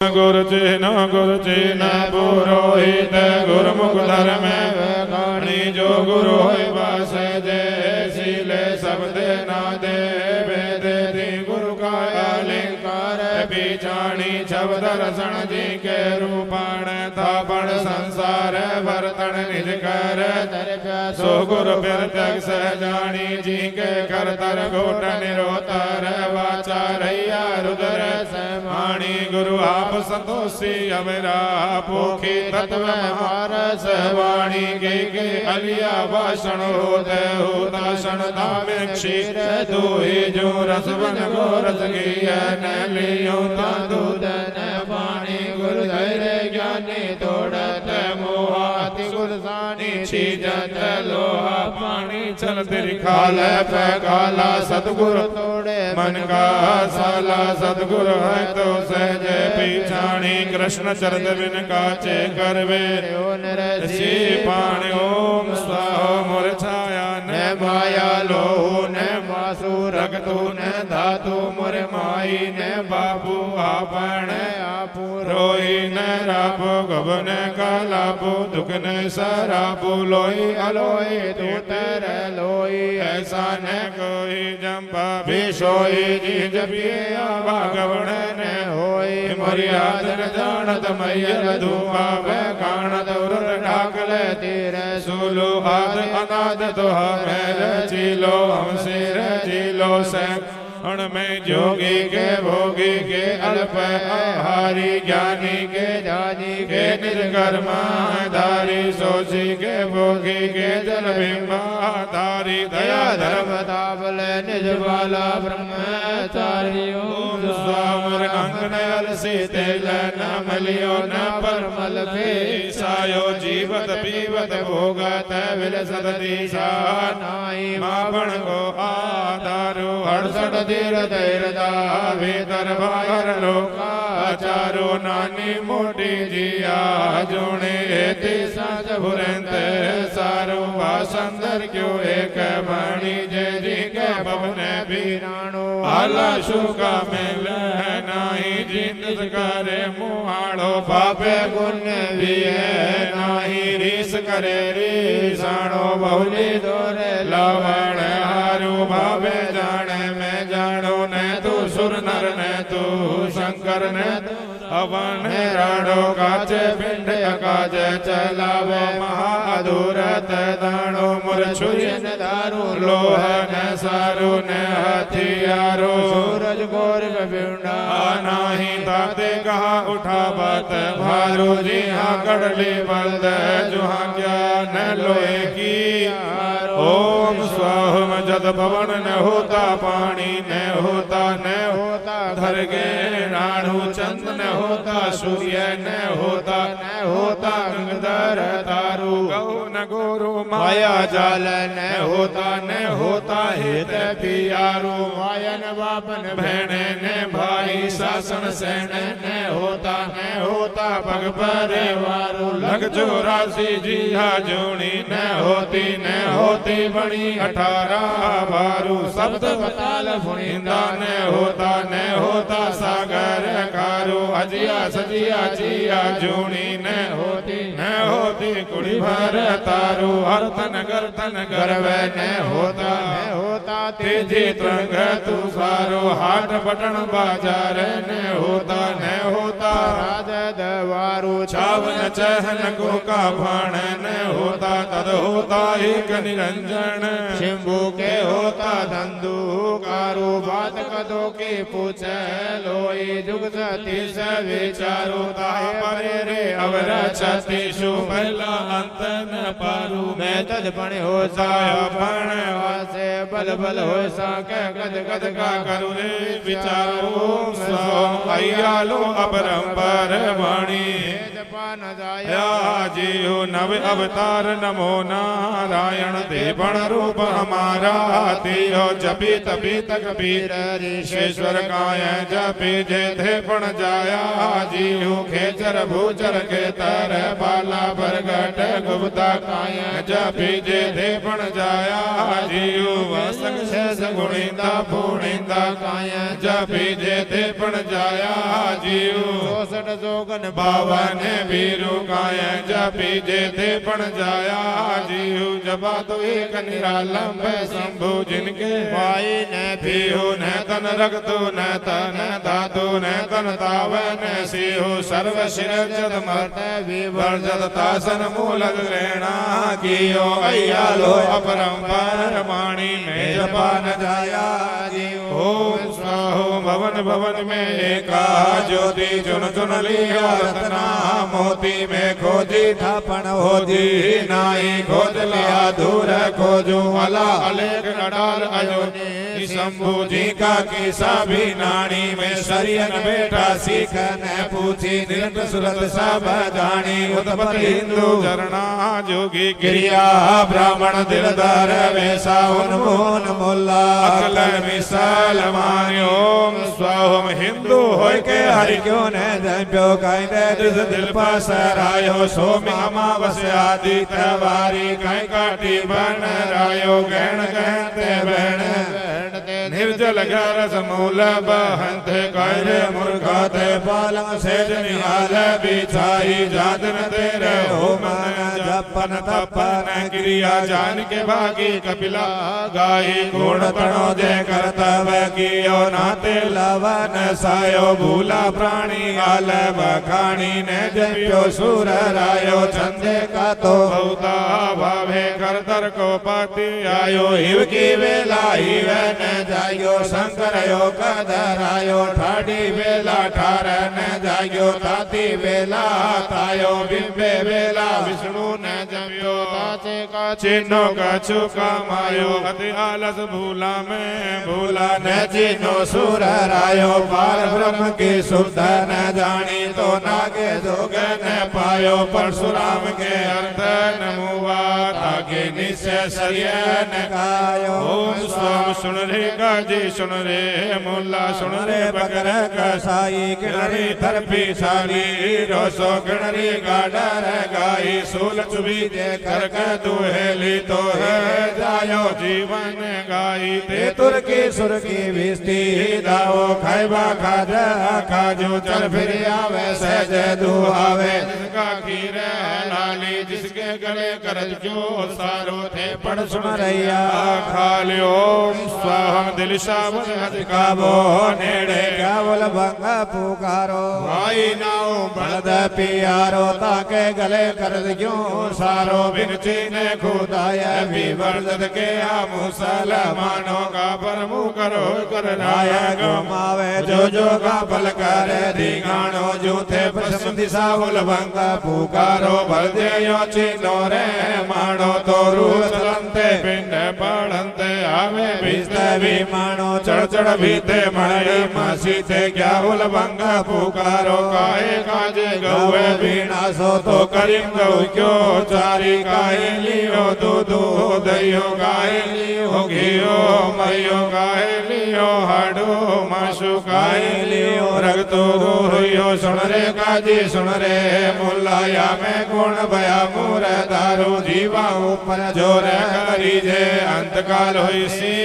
गुरुचिन पुरोहित गुरुमुख धर्म वाणी जो गुरु होय बस जे शीले शब्द ना दे वेद दी गुरु का अलंकार बिचाणी छब दर्शन जी के रूपण थापण संसार वर्तन निज कर सो गुरु प्रत्यक्ष जानी जी के करतर घोट निरोतर वाचा रैया रुद्र समाणी गुरु आप संतोषी अमेरा पोखी तत्व मारस वाणी के अलिया भाषण होते होता क्षण धाम क्षीर तू ही जो रसवन गोरस न लियो ता दूध न पानी गुरु धैर्य ज्ञानी तोड़त मोहाति गुरसानी छीजत लोहा पानी चल तेरी खाल पे काला सतगुरु तोड़े मन का साला सतगुरु है तो सहज पीछाणी कृष्ण चरद बिन काचे करवे ऋषि पाणी ओम स्वाहा मोर छाया न माया लोहु न मासु रगतु न धातु मोर माई न बाबू आपण आपू रोई न रापो गबन कालापो दुख न सरापो लोई अलोई तू तर लोई ऐसा न कोई जंपा बिशोई जी जबिए भागवण न होई मर्याद न जानत मैयर धूपा व काणत उर ढाकल तीर सूलो हाथ अनाद तुहा मैल चीलो हम सिर चीलो सैक अण में जोगी के भोगी के अल्प आहारी ज्ञानी के जानी के निर्कर्मा धारी सोची के भोगी के जल बिंबा धारी दया धर्म ताबल निज बाला ब्रह्मचारी ओम स्वामुर अंगन अलसी तेल न मलियो न परमल सायो जीवत पीवत भोगत विलसत दिशा नाई मावण को आधारो हड़सठ धीर धैर्यदा भीतर बाहर लोकाचारो नानी मोटी जिया जोने हेति साज भुरंत सारो वासंदर क्यों एक वाणी जय जी के पवन बीराणो आला शुका मेल नाही जिंद करे मुहाड़ो पापे गुण विये नाही रीस करे रीसाणो बहुली दोरे लावण हारू भावे जाने में जानो न तू सुर नर न तू शंकर न अवन राणो काचे पिंड काज चलावे महाधूरत दाणो मुर छुरियन दारू लोह न सारू न हथियारो सूरज गोर बिंडा नाही ताते कहा उठा बात भारू जी हाँ कड़ली बल्द जुहा ज्ञान लोहे की ओम स्वाहम जद पवन न होता पानी न होता धर गे राणु चंद न होता सूर्य न होता गंगाधर तारू गौ न गोरु माया जाल न होता हित पियारू मायन बापन भैन न भाई शासन सेन न होता पग परे वारू लग चौरासी जिहा जोनी न होती बणी 18 बारू शब्द बताल फुनिंदा न होता सागर कारो अजिया सजिया जिया जोनी न होती कुड़ी भर तारू हरतन गर्तन गर्व न होता तेजी तरंग तू सारो हाट पटन बाजार न होता राज दवारू छावन चहन को का भाण न होता तद होता एक निरंजन शिंभु के होता धंधुकारो बात कदो के पूछ लोई जुग सती स विचारो ताहे परे रे अवर छति शु पहला अंत न पारू मैं तद पण हो साया पण वासे बल बल हो सा के गद का करू रे विचारो सो अय्यालो अपरंपर वाणी न जाया जीव नव अवतार नमो नारायण देवण रूप हमारा तियो जपी तपी तक कबीर ऋषेश्वर काय जपी जे थे पण जाया जीव खेचर भूचर के तर बाला बरगट गुप्ता काय जपी जे थे पण जाया जीव वसंग शेष गुणिंदा पूर्णिंदा काय जपी जे थे पण जाया जीव 64 जोगन बावन बीरू काय जपी जे थे पण जाया जीव जबा तो एक निरालंब शंभु जिनके भाई न पीहु न तन रखतु न तन धातु न तन तावन सिहु सर्व शिर जद मर्त विवर्जत तासन मूल ग्रहणा कियो अय्यालो अपरंपर वाणी में जपा न जाया जीव ओम स्वाहो भवन भवन में एका ज्योति चुन चुन लिया रत्ना मोती में खोजी थापन होजी नाई खोज लिया दूर खोजू अला अलेख अडाल अयोनी शंभु जी का किसा भी नानी में शरीयन बेटा सीख न पूछी निरट सुरत सब जानी उत्पत्ति हिंदू झरना जोगी क्रिया ब्राह्मण दिलदार वैसा उन्मोन मुल्ला अकल मिसाल मान्यो स्वाहोम हिंदू होय के हरि क्यों न जप्यो काई दिस दिल पासरायो सोमी अमावस आदि तवारी काई काटी बन रायो गहन कहते बहन निर्जल गरस मूल बहंत कैरे मुर्गा ते पालंग सेज निहाल बिछाई जादन तेरे हो मन जपन तपन क्रिया जान के भागी कपिला गाई गुण तणो जे करतव कियो नाते लवन सायो भूला प्राणी आल बखाणी ने जप्यो सुर रायो चंदे का तो बहुता भावे करतर को पाती आयो हिव की वेला हिव न जायो शंकर यो कदरायो ठाडी वेला ठार न जायो ताती वेला तायो बिंबे वेला विष्णु न जम्यो ताचे का चिन्हो का चुका मायो अति आलस भूला में भूला न चिन्हो सुर रायो पार ब्रह्म की शुद्ध न जानी तो नागे जोग न पायो परशुराम के अर्थ नमुवा ताके निश्चय शर्य न गायो ओम स्वाम सुन रे गाजी सुन रे मुल्ला सुन रे बकर कसाई किणरी थरपी साली रोसो किणरी गाडर गाई सूल चुबी दे कर दुहेली तो है जायो जीवन गाई ते तुर की सुर की विस्ती दाओ खाइबा खाजा खाजो चल फिर आवे सहज दुआवे जिसका खीर लाली जिसके गले करज जो सारो थे पढ़ सुन रैया खालियो स्वाहा दिल शाबद हजकाबो नेड़े गावल भंगा पुकारो भाई नाओ बलद पियारो ताके गले करज क्यों सारो बिन चीने खुदाया भी वर्जत के आ मुसलमानों का परमु करो कर राया गमावे जो का पल कर दिगाणो जूथे पश्चिम दिशा उल भंगा पुकारो भर दे यो चीनो रे मानो तो रूह चलंते पिंड पढ़ंते आवे भीजते भी मानो चढ़ चढ़ भीते मणई मसीते क्या उल भंगा पुकारो काहे काजे गौए बीना सो तो करीम गौ क्यों चारी काहे लियो दूधो दहियो काहे लियो घियो मरियो काहे लियो हाडो मासु काहे लियो रगतो रोहियो सुन रे काजी सुन रे मुल्लाया में गुण भया मूर दारू जीवा ऊपर जोर करी जे अंतकाल होई सी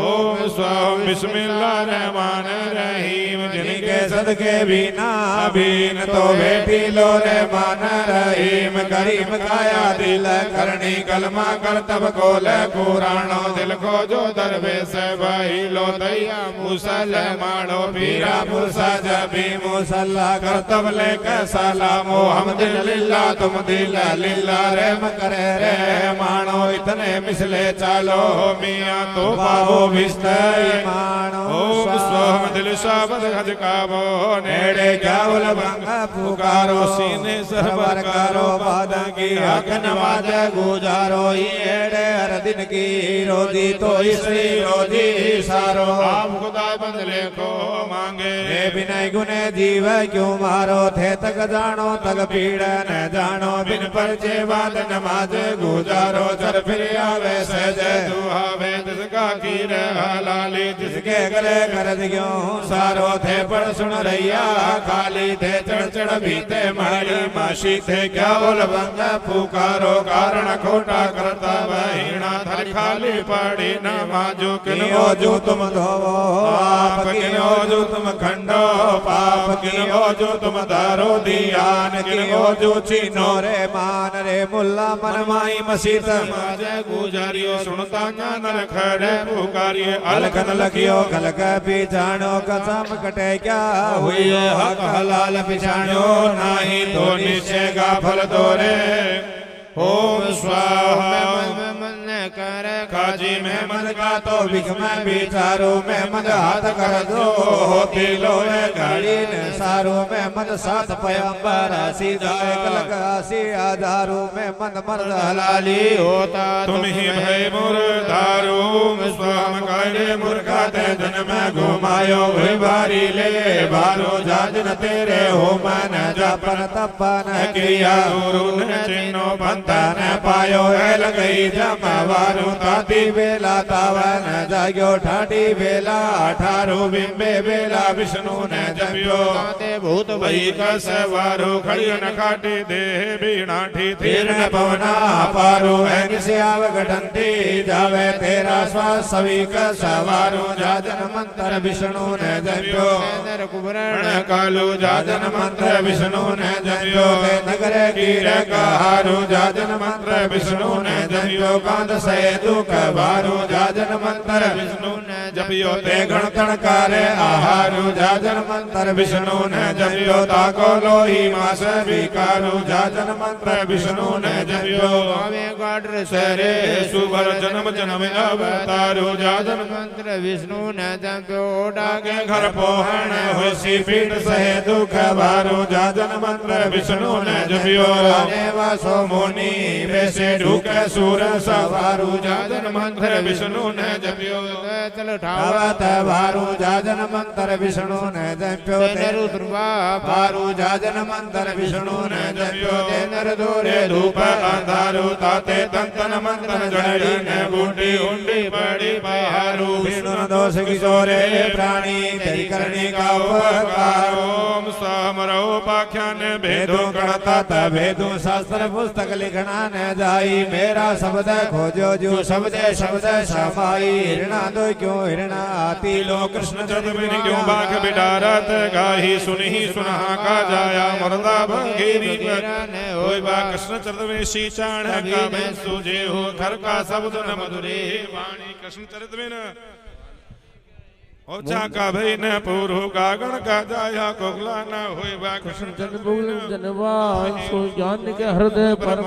ओम स्वाम बिस्मिल्लाह रहमान रहीम जिनके सदके बिना बीन तो बेटी लो रे मान रहीम करीम काया दिल करनी कलमा करतब कोल कुरानो दिल को जो दरवेश भाई लो दैया मुसलमानो पीरा मुसा जबी मुसल्ला करतब ले सलामो हम दिल लिल्ला तुम दिल लिल्ला रहम करे रे मानो इतने मिसले चालो मियां तो पाओ बिस्तर मानो ओम स्वाम दिल शाबद हजकाबो नेड़े क्या बोल भंग पुकारो सीने सरवर करो बादा की हक नमाज गुजारो एड़े हर दिन की रोजी तो श्री रोजी सारो आप खुदा बदले को मांगे विनय गुने जीव क्यों मारो थे तक जानो तक पीड़ न जानो बिन परचे बाद नमाज गुजारो चल फिर आवे सहज दुहावे जिसका कीर हलाली जिसके गले कर क्यों सारो थे पढ़ सुन रैया खाली थे चढ़ चढ़ बीते मारी माशी थे क्या बोल बंग पुकारो कारण खोटा करता वहीणा थल खाली पड़ी नमाजो किनो जो तुम धोवो आप किनो जो तुम खंडो पाप किनो जो तुम धारो दियान किनो जो चीनो रे मान रे मुल्ला मन माई मसीत नमाज गुजारियो सुनता नर खड़े पुकारिए अलखन लगियो खलक पिछाणो कसम कटे क्या हुई हक हलाल पिछाणो नाही तो निश्चय का फल दोरे ओम स्वाहा मन कर खाजी में मन का तो बिख में बिचारो में मन हाथ कर दो होती लोए घड़ी ने सारो में मन साथ पयंबर सीधा कलक आसी आधारो में मन मर्द हलाली होता तुम ही भय मुर्दारो स्वाम कायरे मुर्गा ते जन में घुमायो वही बारी ले बारो जाजन तेरे हो मन जापन तपन किया गुरु ने चिन्नो पंता न पायो है लगई जमावारू ताती बेला तावन जाग्यो ठाटी बेला अठारो बिंबे बेला विष्णु ने जप्यो ताते भूत वही का सवारो खड़ी न खाटी देह बीणा ठी थीर न पवना पारो है किसे आव घटंती जावे तेरा श्वास सभी का सवारो जाजन मंत्र विष्णु ने जप्यो नर कुबरण कालू जाजन मंत्र विष्णु ने जप्यो नगर कीर कहारो जाजन मंत्र विष्णु ने जप्यो कांद से दुख बारो जाजन मंत्र विष्णु ने जपियो ते गण तणकारे आहारो जाजन मंत्र विष्णु ने जपियो ताको लोही मास विकारो जाजन मंत्र विष्णु ने जपियो आवे गाड्र सरे सुवर जन्म जन्म अवतारो जाजन मंत्र विष्णु ने जपियो डागे घर पोहण होसी पीठ सहे दुख बारो जाजन मंत्र विष्णु ने जपियो राने वासो मोनी वैसे ढूक सूर सवारू जाजन मंत्र विष्णु ने जपियो चल ठावत वारू जाजन मंत्र विष्णु ने जपियो रुद्रवा वारू जाजन मंत्र विष्णु ने जपियो नर दोरे धूप अंधारू ताते तंतन मंत्र जड़ी ने बूटी उंडी पड़ी पहारू विष्णु दोष किशोरे प्राणी तेरी करनी का उपकार ओम समरो पाख्यान भेदो गणता भेदो शास्त्र पुस्तक लिखना न जाई मेरा शब्द खोजो जो शब्द शब्द समाई हिरणा दो क्यों हिरणा आती लो कृष्ण चतुर्विन क्यों बाघ बिडारत गाही सुनी सुना का जाया मरदा भंगीरी ने होय बा कृष्ण चतुर्विन शीचाण का मैं सूझे हो घर का शब्द न मधुरे वाणी कृष्ण चतुर्विन ओचा का भई न पूर्व का गण का जाया कोगला न होय बा कृष्ण जनबुल जनवाय सो ज्ञान के हृदय पर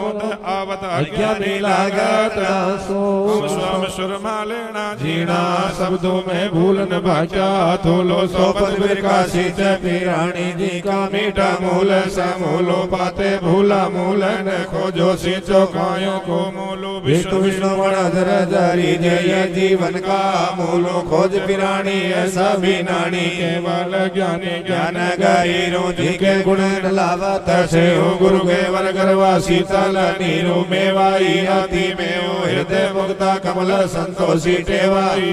आवत अज्ञानी लागत सो स्वाम सुरमा लेना जीना शब्दों में भूल न भाचा थोलो सोपत विकासित पिराणी जी का मीठा मूल समूलो पाते भूला मूल न खोजो सीचो कायो को मूलो विष्णु विष्णु मणधर जरी जय जीवन का मूलो खोज पिराणी ऐसा भी नानी केवल ज्ञानी ज्ञान गायरो जी के गुण लावत से हो गुरु केवल करवा शीतल नीरो मेवाई आती में हो हृदय मुक्ता कमल संतोषी टेवाई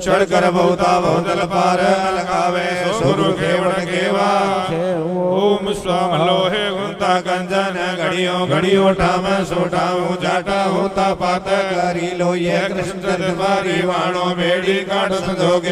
चढ़ कर बहुता बहुदल पार लगावे सुरु केवल केवा ओम स्वाम लोहे गुंता कंजन घड़ियों घड़ियों ठाम सोठाऊं जाटा होता पात करी लो ये कृष्ण तुम्हारी वाणो बेड़ी काट संजोगे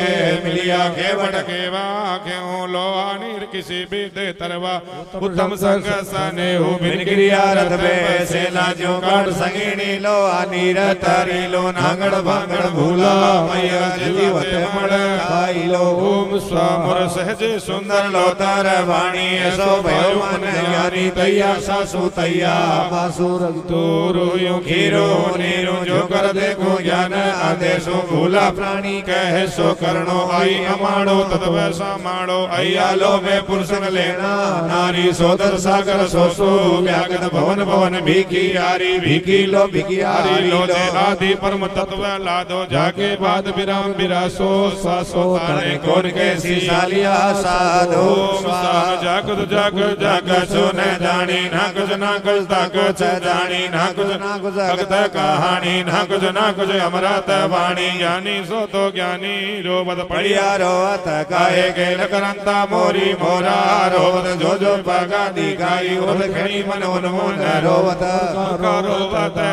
मिलिया केवट केवा क्यों लो अनिर किसी भी दे तरवा उत्तम संग सने हो बिन क्रिया रथ पे से लाजो काट संगीनी लो अनिर तरी लो नागड़ भांगड़ भूला मैया जीवत मड़ खाई लो ओम स्वाम सहज सुंदर लोतर वाणी ऐसो भयो मन यानी तैया सासु तैया मैया मासूर तोरो यूं खीरो नीरो जो कर देखो ज्ञान आदेशो भूला प्राणी कह सो करणो आई अमाणो तत्व समाणो अयालो में पुरुषन लेना नारी सोदर सागर सोसो व्यागत भवन भवन भीखी यारी भीखी लो जे आदि परम तत्व लादो जाके बाद विराम विरासो सासो ताने कौन कैसी सालिया साधो जागत जागत जागत सो न जानी ना कुछ तक जानी ना कुछ भगत कहानी ना कुछ अमृत वाणी ज्ञानी सो तो ज्ञानी रोबत पड़िया रोवत काहे के लकरंता मोरी मोरा रोवत जो पगा दिखाई उद खड़ी मन उन्मोन रोवत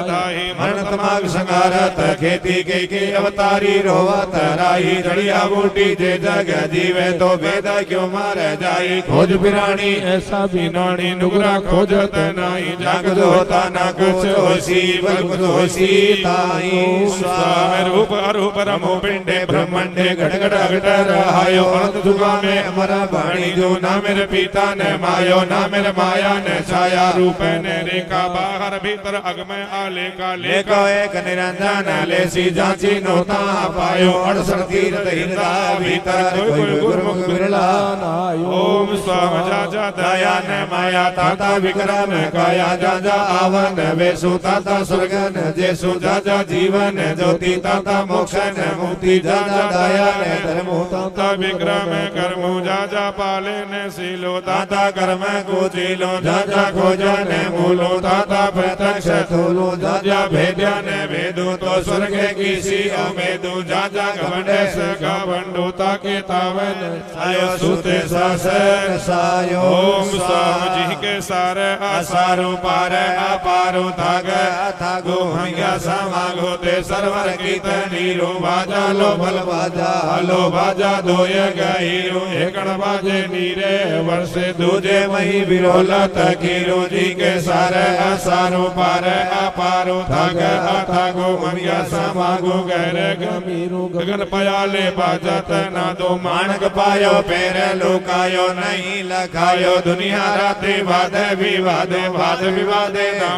दाही मरण तमाग संगारत खेती के अवतारी रोवत राही जड़िया बूटी जे जग जीवे तो वेद क्यों मार जाई खोज बिरानी ऐसा भी नानी नुगरा खोजत नाही जागत होता ना कुछ होसी बल कुछ होसी ताई स्वाम रूप अरूप रमो पिंडे ब्रह्मंडे घट घट घट रहायो अनंत जुगा में अमर वाणी जो ना मेरे पिता ने मायो ना मेरे माया ने छाया रूप ने रेखा बाहर भीतर अग में आले का लेको एक निरंजन लेसी जांची नोता पायो 68 तीर्थ हृदय भीतर कोई गुरमुख बिरला नायो ओम स्वाम जा दया ने माया ताता विक्रम काया जा आवन वेसु ताता स्वर्गन जेसु जा जीवन ज्योति ताता मोक्षन मुक्ति जा दया ने धर्मो ताता विक्रम कर्मो जा पाले ने सीलो ताता कर्म को चीलो जा खोजन मूलो ताता प्रत्यक्ष थूलो जा भेद्या ने भेदो तो स्वर्ग की सी अमेदु जा गवंडे से गवंडो ताके तावन आयो सुते सासर सायो ओम स्वाम जी के सारे आसारो पार अपारो थाग थागो हंग्या समागो ते सरवर कीर्तनी रो बाजा लो भल बाजा दोय गहीरो एकड़ बाजे नीरे वर्षे दूजे मही बिरोला तकीरो जी के सारे आसारो पार अपारो थाग थागो हंग्या समागो गहरे गमीरो गगन पयाले बाजत ना दो मानक पायो पैर लोकायो नहीं लखायो दुनिया राते वाद विवादे ना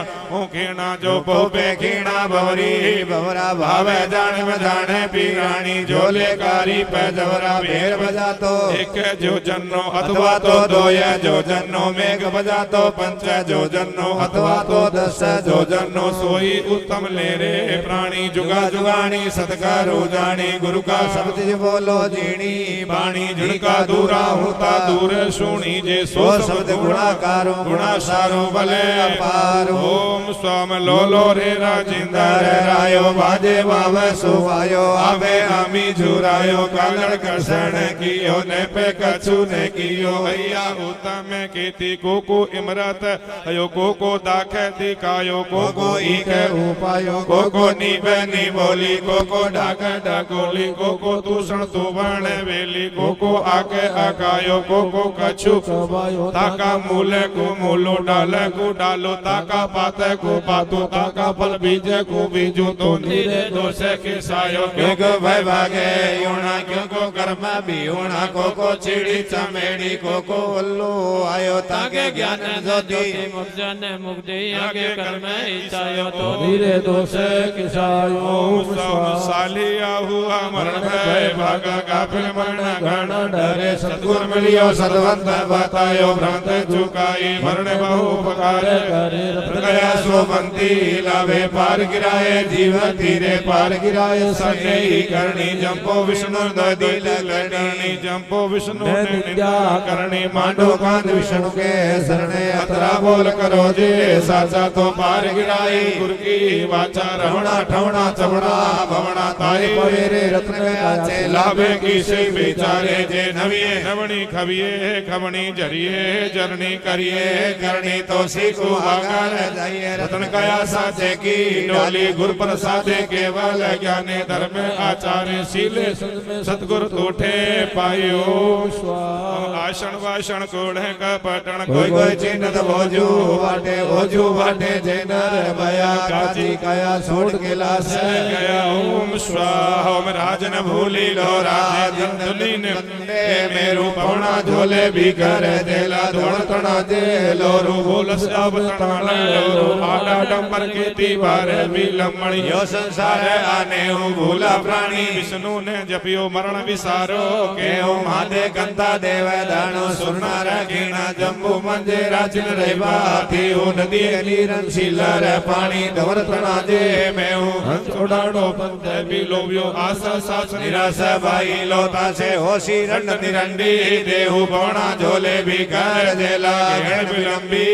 खेना जो पोपे खेना भवरी भवरा भावे जाने में जाने पीरानी जोले कारी पे जवरा भेर बजा तो एक जो जन्नो अथवा तो दो या जो जन्नो मेघ बजा तो पंच जो जन्नो अथवा तो 10 जो जन्नो सोई उत्तम ले रे प्राणी जुगा जुगानी सतकारो जानी गुरु का शब्द बोलो जीणी बाणी जिनका दूरा होता दूर सुनी जे सो शब्द गुणाकारो गुणासारो भले अपारो ओम स्वाम लोलो रे राजिंदर रायो बाजे बाव सुवायो आवे आमी झुरायो कालड़ कर्षण कियो ने पे कछु ने कियो भैया उत्तम कीति को इमरत अयो को दाख दिखायो को ईक उपायो को नीबे नी बोली को डाक डाकोली को दूषण तू वर्ण वेली को आके आकायो को कछु कबायो ताका मूले को मूलो डाले को डालो ताका पाते को पातो ताका फल बीजे को बीजो तो नीरे दोषे किसायो क्यों भय भागे योना क्यों कर्म भी होना को चिड़ी चमेड़ी को अल्लो आयो ताके ज्ञान ज्योति मुक्ति आगे कर्म इच्छायो तो नीरे दोषे किसायो ओम सालिया हुआ मरण भय भागा काफिल मरण घण डरे सतगुर मिलियो सदवंत बतायो भ्रांत चुकाई मरण बहु उपकार करे गया सोबंती लावे पार गिराए जीवन धीरे पार गिराए सने ही करनी जंपो विष्णु नदी लगनी जंपो विष्णु निंदा करनी मांडो कांद विष्णु के शरणे अतरा बोल करो जे साचा तो पार गिराई गुरु की वाचा रहना ठवना चवड़ा भवना ताई पवेरे रत्न काचे लाभे की से बेचारे जे नविए नवणी खविए खवणी जरिए जरनी करिए करनी तो सीखो आगार जाइए रत्न कया साचे की डोली गुरु प्रसादे केवल ज्ञाने धर्म आचार्य सीले सतगुरु तोठे पायो आसन वासन कोढ़े का पटन कोई चिन्ह भोजू वाटे जेनर भया काची कया छोड़ के लाश गया ओम स्वाहा ओम राजन भूली लो रा जिंदली ने कंदे मेरू पौना झोले भी कर देला धोड़तना जेलो रू बोलस अब तणा लो आडा डंबर के दीवार भी लमणी यो संसार आने हूँ भूला प्राणी विष्णु ने जपियो मरण विसारो के हूँ मादे कंता देव दानो सुरना रखीना जम्बू मंजे राजन रेवा थी हूँ नदी नीरन शिलर पानी धोड़तना जे मैं हूँ हंस उड़ाड़ो पंथ भी लोभियो आशा सास निराश भाई लोता से होशी रंड निरंडी देहु पौना झोले भी कर देला विलंबी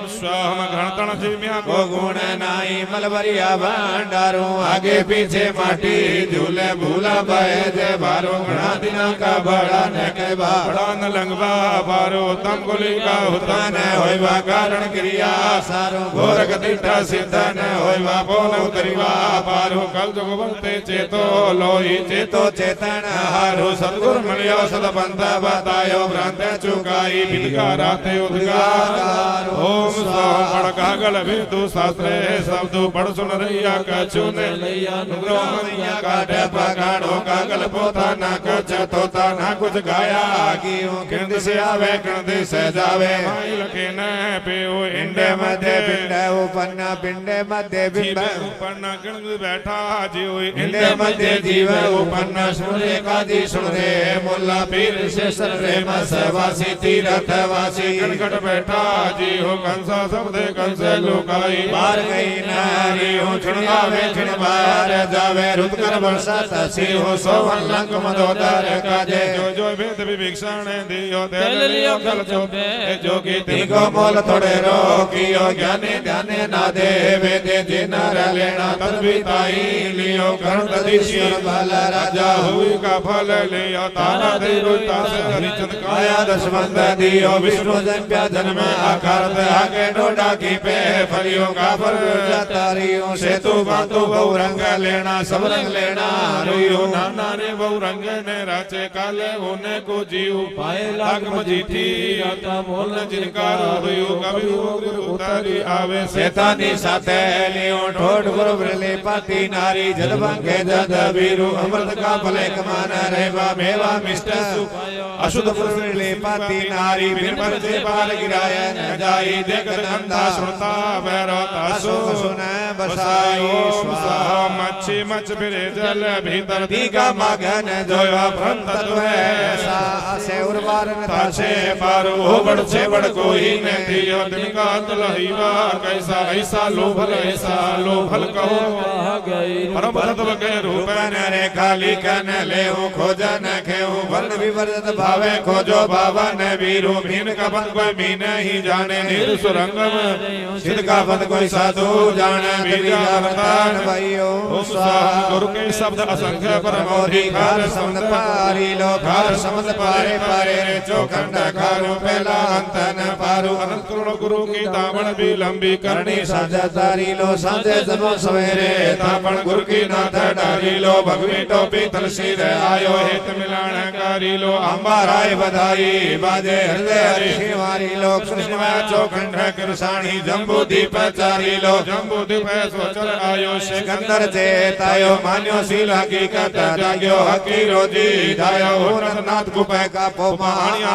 स्वाम घणतण जीम्या को गुण नाई मलबरिया भंडारो आगे पीछे माटी झूले भूला बहे जे बारो घना दिना का बड़ा न के बड़ा न लंगवा बारो तम गुली का होता न होइबा कारण क्रिया सारो घोर गतिठा सिद्ध न होइबा पोन उतरिवा पारो कल जुग बनते चेतो लोही चेतो चेतन हारो सतगुर मिलियो सदबंध बतायो भ्रांत चुकाई भिदकारा ते उद्गार ओम पढ़ कागल वेदु शास्त्रे शब्द पढ़ सुन रैया कछु ने लैया नुग्रो मैया काटे पगाड़ो कागल पोता ना कछ तोता ना कुछ गाया कीओ किंद से आवे किंद से जावे माई लखे न पेओ इंडे मध्य पिंडे उपन्ना पिंडे मध्य बिंब उपन्ना किंद बैठा जीव इंडे मध्य जीव उपन्ना सुने काजी सुने मुल्ला पीर से सरे मसवासी तीरथ वासी कनकट बैठा जी हो कंसा सबदे कंसे लुकाई बार गई नारी हो छिड़ावे छिड़ बार जावे रुदकर वर्षा तसी हो सोवन लंक मदोदर काजे जो वेद विभीषण दियो तेल लियो कल चोपे जोगी तिको मोल थोड़े रोकियो ज्ञाने ध्याने ना दे वेदे जिनर लेना तद्विताई लियो कर्ण तदिश्वर बल राजा हुई का फल लियो तारा दे रोता से हरिचंद काया दशमंद दियो विष्णु जन्म जन्म आकार आगे डोडा की पे फलियों का फल तारियों से तू बातू बहु रंग लेना सब रंग लेना रियो नाना रे बहु रंग ने राचे काले होने को जीव पाए लाग मजीठी राता बोल जिनकार रियो कभी उतारी आवे शैतानी साथे लियो ठोठ गुरु ब्रले पाती नारी जदबंगे जद वीरु अमृत का फले कमान रेवा मेवा मिष्ट अशुद्ध ब्रले पाती नारी बिन पर से पार गिराया न जाई देख नंदा श्रोता भैरवता सुन बसाई स्वाहा मच्छी मच फिरे जल भीतर दीगा मगन जोया ब्रह्म तत्व ऐसा से उर्वार ताछे पारो बड़ से बड़ कोई न दियो दिन का तलहीवा कैसा ऐसा लोभल कहो परम तत्व के रूप न रे खाली कन ले खोजन खेऊ वर्ण विवर्त भावे खोजो भावन वीरू मीन का बंद कोई मीन ही जाने नीर सुरंग सिद्ध का बंद कोई साधु जाने बीजा वरदान भाइयों गुरु के शब्द असंख्य परमोधि खार समद पारी लो खार समद पारे पारे रे चौखंड खारो पहला अंतन पारो अनंत करोड़ गुरु की दामन भी लंबी करनी साझा तारी लो साझे जबो सवेरे तापन गुरु की नाथ डारी लो भगवी टोपी तुलसी रे आयो हित मिलान कारी लो अंबा राय बधाई बाजे हृदय हरि शिवारी लो कृष्ण चौखंड कृषाणी जम्बू दीप चारी लो जम्बू दीप सोचर आयो सिकंदर चेतायो मान्यो शील हकीकत जाग्यो हकी रोजी जायो नाथ गुपे का पोमा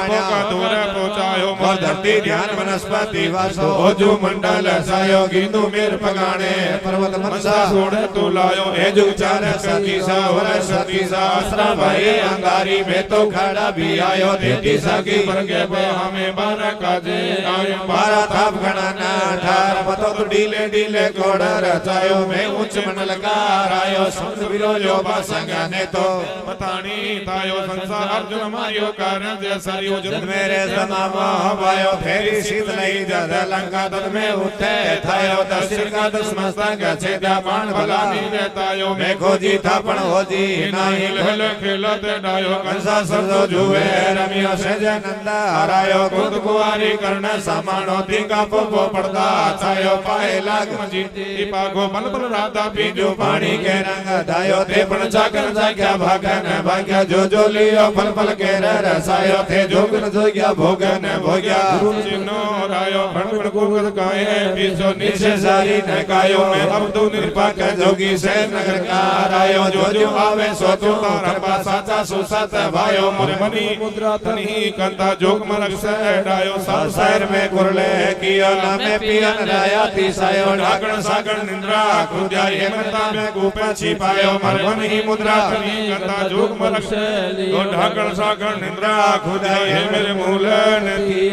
का दूर पहुंचायो मोर धरती ध्यान वनस्पति वासो ओजू मंडल सायो गिंदु मेर पगाने पर्वत मनसा सोड़े तू लायो ए जुग चार सती सा वर सती सा आसरा भाई अंगारी में तो खड़ा भी आयो देती सकी परगे पे हमें बारा काजे आयो बारा थाप गणना ठार पतो तो डीले डीले कोड़ा रचायो मैं उच्च मंडल का आयो समुद्र विरोजो बासंगने तो बतानी तायो संसार अर्जुन मायो कारण जैसरियो जद मेरे समामो भायो फेरी शीत नहीं जद लंका तद में उठे थायो दशिर का दशमस्तक छेदा बाण भला नहीं रहतायो मैं खोजी थापण होजी नाही लहल खेलत डायो कंसा सरदो जुए रमियो सजनंदा हरायो खुद कुआरी कर्ण समानो तिका पोपो पड़दा छायो पाए लाग मजीती पागो बल बल राधा पीजो पानी के रंग दायो ते पण जाकर जाग्या भागन भाग्या जो लियो फल फल के रसायो थे जोगन जोग्या भोगन भोग्या गुरु चिन्नो रायो भण पकड़ को गाए पीछो नीचे सारी न गायो मैं अब तू निरपा के जोगी से नगर का आयो जो जो आवे सो तो तारा साचा सुसत भायो मोरे मनी मुद्रा तनी कंता जोग मरक से डायो सब शहर में कुरले किया ना में पियन राया तीसायो ढाकण सागण निंद्रा खुदा ये मता में गुपे छिपायो मोरे मनी मुद्रा तनी कंता जोग मरक से तो ढाकण सागण निंद्रा खुदा ये मेरे मूलन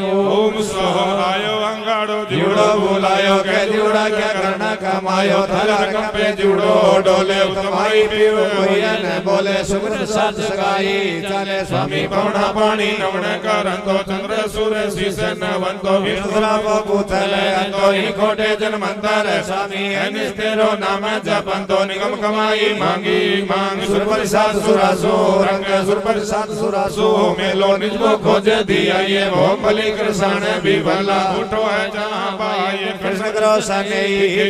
ओम सोह आयो अंगाड़ो जुड़ो बुलायो के जुड़ा क्या करना कमायो थला कंपे जुड़ो डोले उत्तमाई पीरो कोयन बोले सुगंध साथ सगाई चले स्वामी पौना पानी नवण करंतो चंद्र सूर्य शीसे नवंतो विष्णुरा पुतले अंतो ही खोटे जन्मंतर स्वामी अनिस्तेरो नाम जपंतो निगम कमाई मांगी मांग सुरपरिसाद सुरासु रंग सुरपरिसाद सुरासु मेलो निजको खोजे दिया ये वो बलि कृष्ण भी भला उठो है जहां पाए कृष्ण करो सने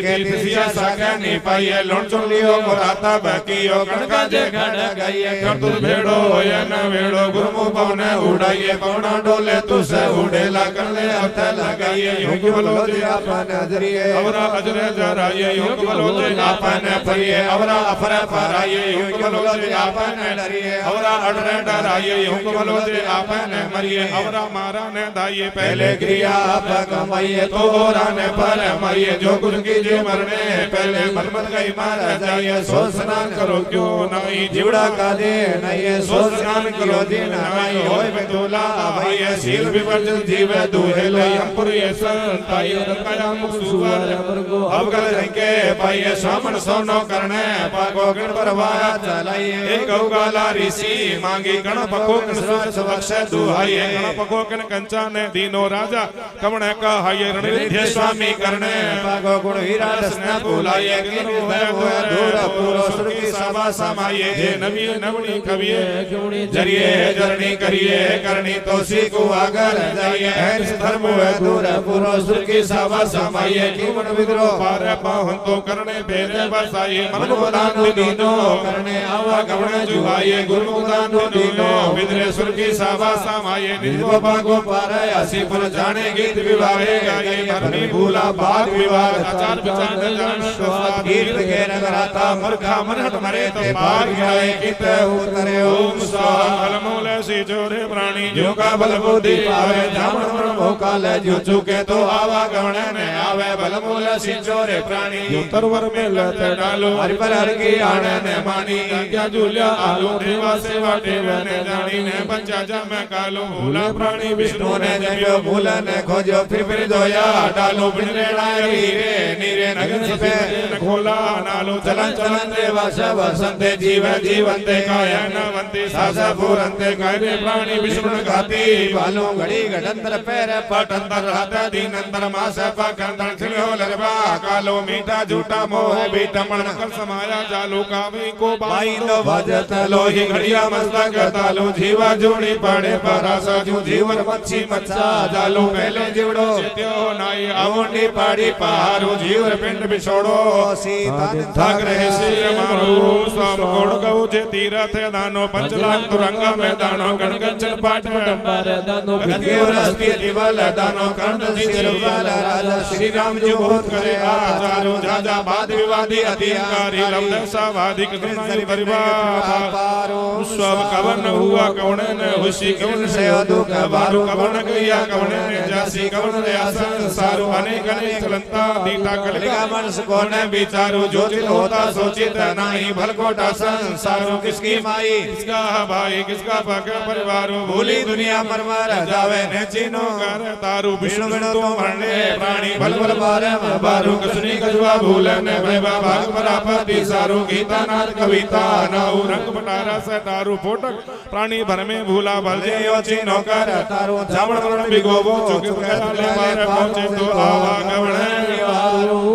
के दिसिया सागा नी पाए लोन चुन लियो मुराता बकियो गणका जे गण गए कर भेड़ो या न भेड़ो गुरमु पवन उड़ाइए पवना डोले तुसे उड़ेला कर ले अर्थ लगाइए योग बोलो जे आपन अजरिए अवरा अजरे जराइए योग बोलो जे आपन फरिए अवरा अफर फराइए योग बोलो जे आपन डरिए अवरा अडरे डराइए योग बोलो जे आपन मरिए अवरा मारा ने दाइए पहले क्रिया आप कमाइए तो राने पर मरिए जो कुछ कीजिए मरने पहले मरमत गई मारा जाइए सो स्नान करो क्यों नहीं जीवड़ा का दे नहीं सो स्नान करो दिन नहीं होय बेदुला भैया शील विवर्जन जीव दुहे लयमपुर ये संताई रकाया मुसुवर अमरगो अवगल के पाइए सामन सोनो करने पाको गण परवाया चलाइए एक उगाला ऋषि मांगी गण पको कृष्ण सुवक्ष दुहाइए गण पको कन कंचन दीनो राजा कमण का हाय रणविद्य स्वामी करने पाको गुण हीरा रत्न बुलाइए दूर पूरो सुरकी सभा समाइए जे नवी नवनी कविए जरिए जरनी करिए करनी तो सीखो आगर जाइए ऐस धर्म है दूर पूरो सुरकी सभा समाइए की मन विद्रोह पार पाहन तो करने भेदे बसाइए मन दान दीनो करने आवा गवण जुहाइए गुरु दान दीनो विद्रे सुरकी सभा समाइए निजोपा को पार आसी पर जाने गीत विवाहे गाए भरनी भूला बात विवाद आचार विचार जान स्वाद गीत के नगराता मूर्खा मनहट मरे तो भाग जाए कित उतरे ओम स्वाहा मूल सी जोरे प्राणी जो का बल बुद्धि पावे जामन भोकाल जो चुके तो आवा गवण ने आवे बल मूल सी जोरे प्राणी जो तरवर में लत डालो हरि पर हर की आने ने मानी क्या जुलिया आलो देवा सेवा देवने जानी ने पंचा जम कालो भूला प्राणी विष्णु ने जयो भूला ने खोजो फिर दोया डालो बिनरे नीरे नीरे नगन पे खोला नालो चलन चलन देवा सब संते जीव जीवंते कायन वंते सासा पूरंते कायरे प्राणी विष्णु गाती बालो घड़ी घटंतर पैर पटंतर राता दीनंतर मास पकंतर छिलो लरबा कालो मीठा झूठा मोह बीटमण कर समाया जालो कावी को बाई लो भजत लोही घड़िया मस्तक तालो जीवा जोड़ी पड़े परासा जो जीवन मच्छी मच्छा जालो पहले जीवड़ो त्यो नाई आवंडी पाड़ी पहारो जीवर पिंड बिछोड़ो सीता थक रहे से मारो स्वाम कोड़ गौ जे तीरथ दानो 5 लाख तुरंगा में दानो गणगंचन पाठ डंबर दानो गंगेवर अस्ति दिवल दानो कंठ सिरवाल राजा श्री राम जी बहुत करे आचारो जाजा वाद विवादी अधिकारी लब्ध सावादी कृष्ण परिवार स्वाम कवन हुआ कवन ने खुशी कवन से दुख बारू कवन गया कवन ने जासी कवन रे संसारो अनेक अनेक चलंता दीता कलिका मनस को न विचारो जो जित होता सोचित नहीं भल कोटा संसारो किसकी माई किसका भाई किसका पग परिवारो भूली दुनिया मर मर जावे ने चिनो कर तारू विष्णु गण तो मरने प्राणी भल भल बारे बारू कसनी कजवा भूलने वैभव भाग परापति सारो गीता नाथ कविता नाउ रंग पटारा से तारू फोटक प्राणी भर में भूला भल जे यो चिनो कर तारू जावण वरण बिगोवो चुके ले मारे पहुंचे तो आवा गवण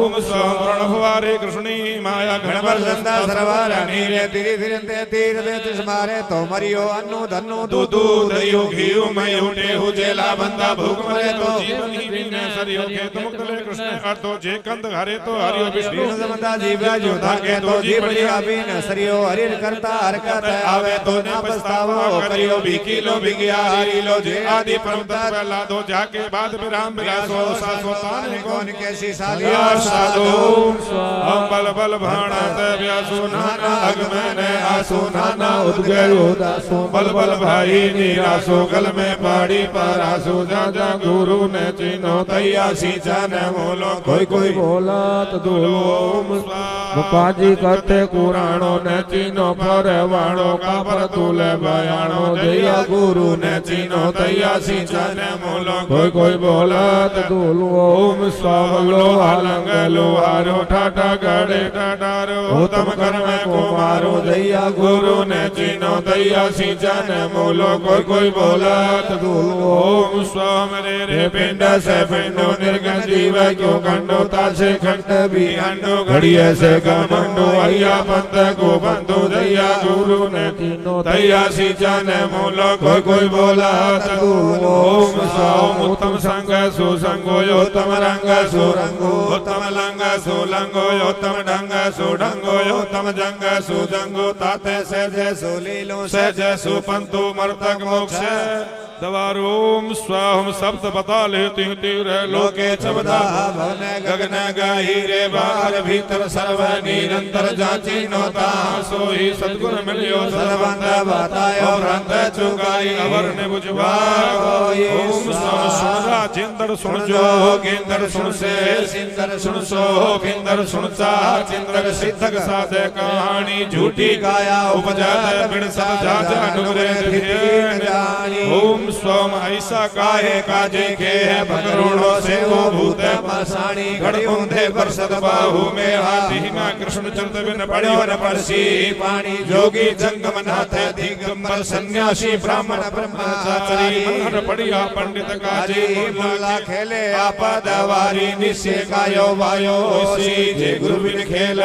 ओम स्वर्ण कृष्णी माया गणपर संदा सरवार नीरे तिरि तिरंते तीर दे स्मारे तो मरियो अन्नु धन्नु दूधू दरियो घीउ मयो टेहु जेला बंदा भूख मरे तो जीवन ही बिन सरियो के तुम कले कृष्ण अर्तो जे कंद हरे तो हरियो विष्णु समता जीवा जोधा के तो जीवनी अबिन सरियो हरिर करता हरकत आवे तो न पछतावो करियो बिकी लो बिगिया हरि लो जे आदि परम तत्व पहला दो जाके बाद विराम विलासो सासोतान कौन कैसी सालिया साधु हम बल बल भाणा ते व्यासु नाना अगमने आसु नाना उद्गयो दासो बल बल भाई निरासो गल में पाड़ी परासु जा गुरु ने चिन्हो तैया सींचन मोलो कोई कोई बोला तो दूलो मुपाजी करते कुराणो ने चीनो फरे वाणो का पर तुले बयाणो दया गुरु ने चीनो तैया सींचन मोलो कोई कोई बोला तो दूलो ओम स्वावलो आलंग लोहारो ठाठा गड़े टाटारो उत्तम कर्म कुमारो दया गुरु ने चीनो तैया सींचन मोलो कोई कोई बोला तो दूलो ओम स्वाम रे पिंड से पिंडो निर्गण जीव क्यों खंडो तासे खंड भी अंडो घड़िए से गमंडो अय्या पंथ को बंधु दया गुरु ने तीनों दया सींचन मोलो कोई कोई बोला तो ओम स्वाम उत्तम संग सुसंगो उत्तम रंग सुरंगो उत्तम लंग सुलंगो उत्तम ढंग सुढंगो उत्तम जंग सुजंगो ताते सहज सुलीलो सहज सुपंतु मर्तक मोक्ष दवारोम स्वाहम सप्त बता लेती तीर लोके चबदा भवन गगन गाही रे बाहर भीतर सर्व निरंतर जाची नोता सोई सद्गुण मिलियो सर्वंत बतायो भ्रंत चुकाई अवर ने बुझवा ओम स्वाम सुनरा जिंदर सुन जो गेंदर सुन से सिंदर सुन सो गेंदर सुन सा चिंदर सिद्धक साधे कहानी झूठी गाया उपजात बिन सब जाजा नुरे जानी ओम स्वम ऐसा काहे काजे के है भगरुणो से वो भूत पाषाणी घड़ी ऊंधे बरसत बाहु में हाथी ना कृष्ण चंद्र बिन पड़ियो न परसी पानी जोगी जंगम नाथ दिगंबर सन्यासी ब्राह्मण ब्रह्मचारी मनहर पड़िया पंडित काजी मुल्ला खेले आपद वारी निश्चय कायो वायो सी जे गुरु बिन खेल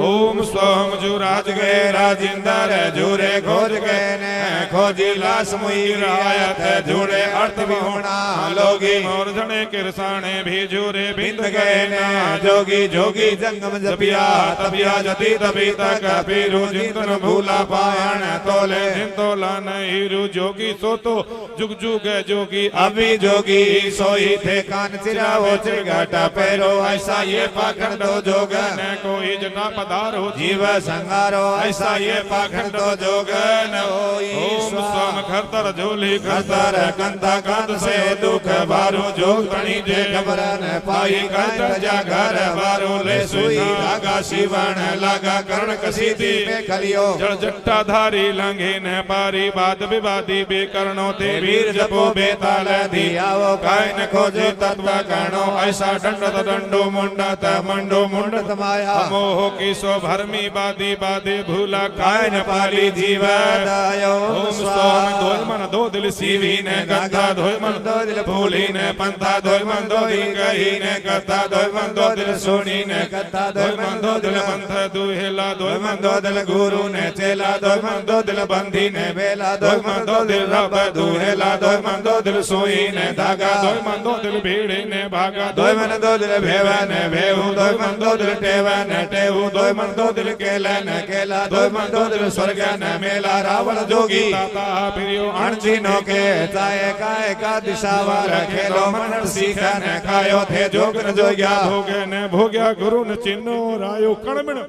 ओम स्वम जो राज गए राजिंदर जोरे खोज गए ने खोजी लाश मुई आयत जुड़े अर्थ विहोणा लोगी और जने किरसाने भी जुरे बिंद गए ना जोगी जोगी जंगम जपिया तबिया जति तभी तक पीरु जिंतन भूला पायण तोले जिंतोला नहीं रु जोगी सो तो जुग जुग जोगी अभी जोगी सोई थे कान चिरा वो चिरगाटा पैरो ऐसा ये पाखंडो जोगन कोई जना पधारो जीव संगारो ऐसा ये पाखंडो जोगन ओम स्वाम खरतर झोली खतर कंधा कंध से दुख बारो जोग तणी जे खबर न पाई कंध जा घर बारो ले सुई धागा शिवण लगा कर्ण कसीदी में खलियो जड़ जट्टा धारी लंघे न पारी बाद विवादी बेकरणो ते वीर जपो बेताल दियावो काय न खोजे तत्व करणो ऐसा दंडत दंडो मुंडत मंडो मुंडत माया मोह की सो भरमी बादी बादे भूला काय न पाली जीव दायो ओम स्वाम दो मन दो दिल सीवी ने गंगा धोय मन दो दिल फूली ने पंथा धोय मन दो दिल गही ने कथा धोय मन दो दिल सोनी ने कथा धोय मन दो दिल पंथ दुहेला धोय मन दो दिल गुरु ने चेला धोय मन दो दिल बंदी ने बेला धोय मन दो दिल रब दुहेला धोय मन दो दिल सोई ने धागा धोय मन दो दिल भीड़े ने भागा धोय मन दो दिल भेवा ने भेहू धोय मन दो दिल टेवा ने टेहू धोय मन दो दिल केला ने केला धोय मन दो दिल स्वर्ग ने मेला रावण जोगी ताता फिरियो अणजीनो के चाहे काय का दिशावार खेलो मन सीखा ने खायो थे जोगन जोग्या भोगे ने भोग्या गुरु ने चिन्नो रायो कणमण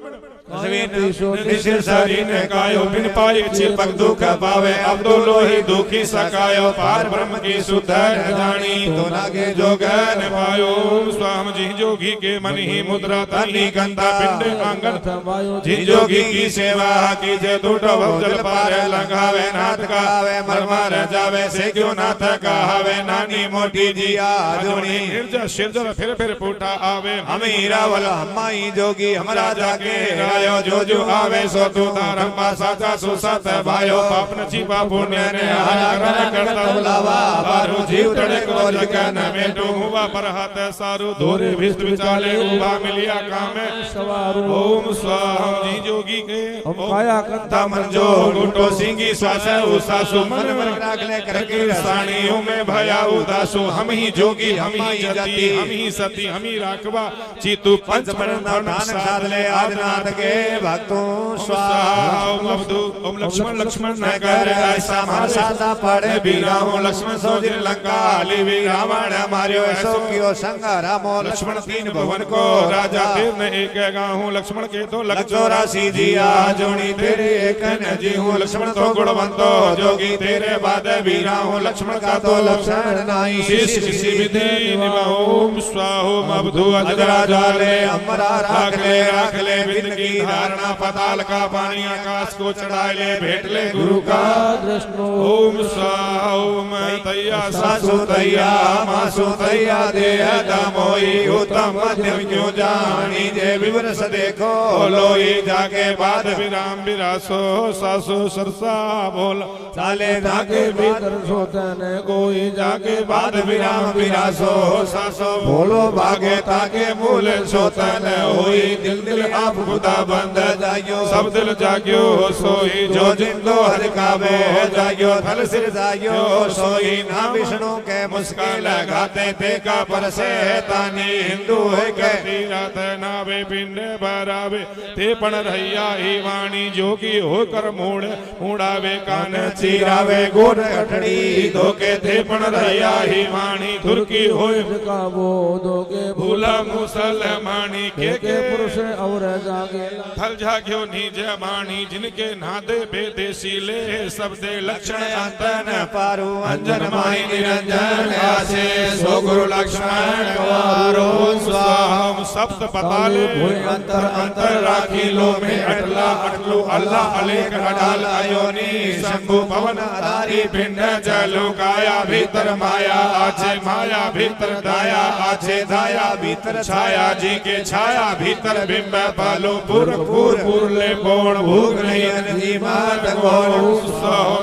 शरीर ने कायो बिन पाई चिपक दुख पावे अब्दुलो ही दुखी सकायो पार ब्रह्म की शुद्ध जानी तो नागे जोगन पायो स्वाम जी जोगी के मन ही मुद्रा तनी गंधा पिंड आंगन जी जोगी की सेवा की जे टूटो जल पार लगावे नाथ का आवे मरमर जावे से क्यों नाथ का हवे नानी मोटी जिया जोनी निर्ज शिरजर फिर पुठा आवे हम हीरावल हमाई जोगी हम राजा के आयो जो जो आवे सो तू तारंबा साचा सुसत भायो पाप न छिपा पुण्य ने हरा करता बुलावा बारू जीव तड़े को जगन न मेटो हुआ पर हाथ सारू धोरे भिष्ट विचाले उभा मिलिया काम सवारू ओम स्वाहा जी जोगी के हम काया कंता मन जो गुटो सिंगी श्वास उसासु मन मन रागले करके साणियों में भया उदासु हम ही जोगी हम ही जति हम ही सती हम ही राखवा चितु पंच नानक साधले आदिनाथ के भक्तों स्वाहा ओम अवधू ओम लक्ष्मण लक्ष्मण न कर ऐसा महासादा पड़े बीरा हो लक्ष्मण सोजिर लंका आली भी रावण मारियो ऐसो कियो संगा रामो लक्ष्मण तीन भवन को राजा देव ने एक गाहूं लक्ष्मण के तो लक्षोरासी जिया जोड़ी तेरे एक न जी हूँ लक्ष्मण तो गुणवंतो जोगी तेरे बाद बीरा हूँ लक्ष्मण का तो लक्षण नहीं शेष किसी विधि ओम स्वाहोम अवधू अजराजाले अमरा राख ले विद की धारणा पताल का पानी आकाश को चढ़ा ले भेंट ले गुरु का कृष्ण ओम स्वाहा ओम तैया सासु तैया मासु तैया देह दामोई उत्तम मध्यम क्यों जानी जे विवरस देखो लोई जाके बाद विराम विरासो सासु सरसा बोल चाले जाके भीतर सोतने कोई जाके बाद विराम विरासो सासो बोलो भागे ताके मूल सोतन होई दिल दिल आप खुदा बंद जागियो सब दिल जागियो सोई जो जिंदो हर काबे जागियो थल सिर जागियो सोई ना विष्णु के मुस्कान लगाते थे का पर से तानी हिंदू है कहती रात नावे पिंडे भरावे ते पण रहिया ही वाणी जोगी होकर मूड़ मुड़ावे कान चीरावे गोड़ अठड़ी धोके थे पण रहिया ही वाणी तुर्की होए काबो दोगे भूला मुसलमानी के पुरुष और जागे थल जाग्यो निज वाणी जिनके नादे बेदेसी ले सब दे लक्षण अंतन पारू अंजन माई निरंजन आसे सो गुरु लक्ष्मण कवारो स्वाहा सप्त पताले अंतर अंतर राखी लो में अटला अटलू अल्लाह अलेख अडाल आयोनी शंभु पवन आधारी पिंड जलो काया भीतर माया आछे माया भीतर दाया आछे दाया भीतर छाया जी के छाया भीतर बिंब पालो पुर पुर पुरले कोण भूग नहीं जी मात कोण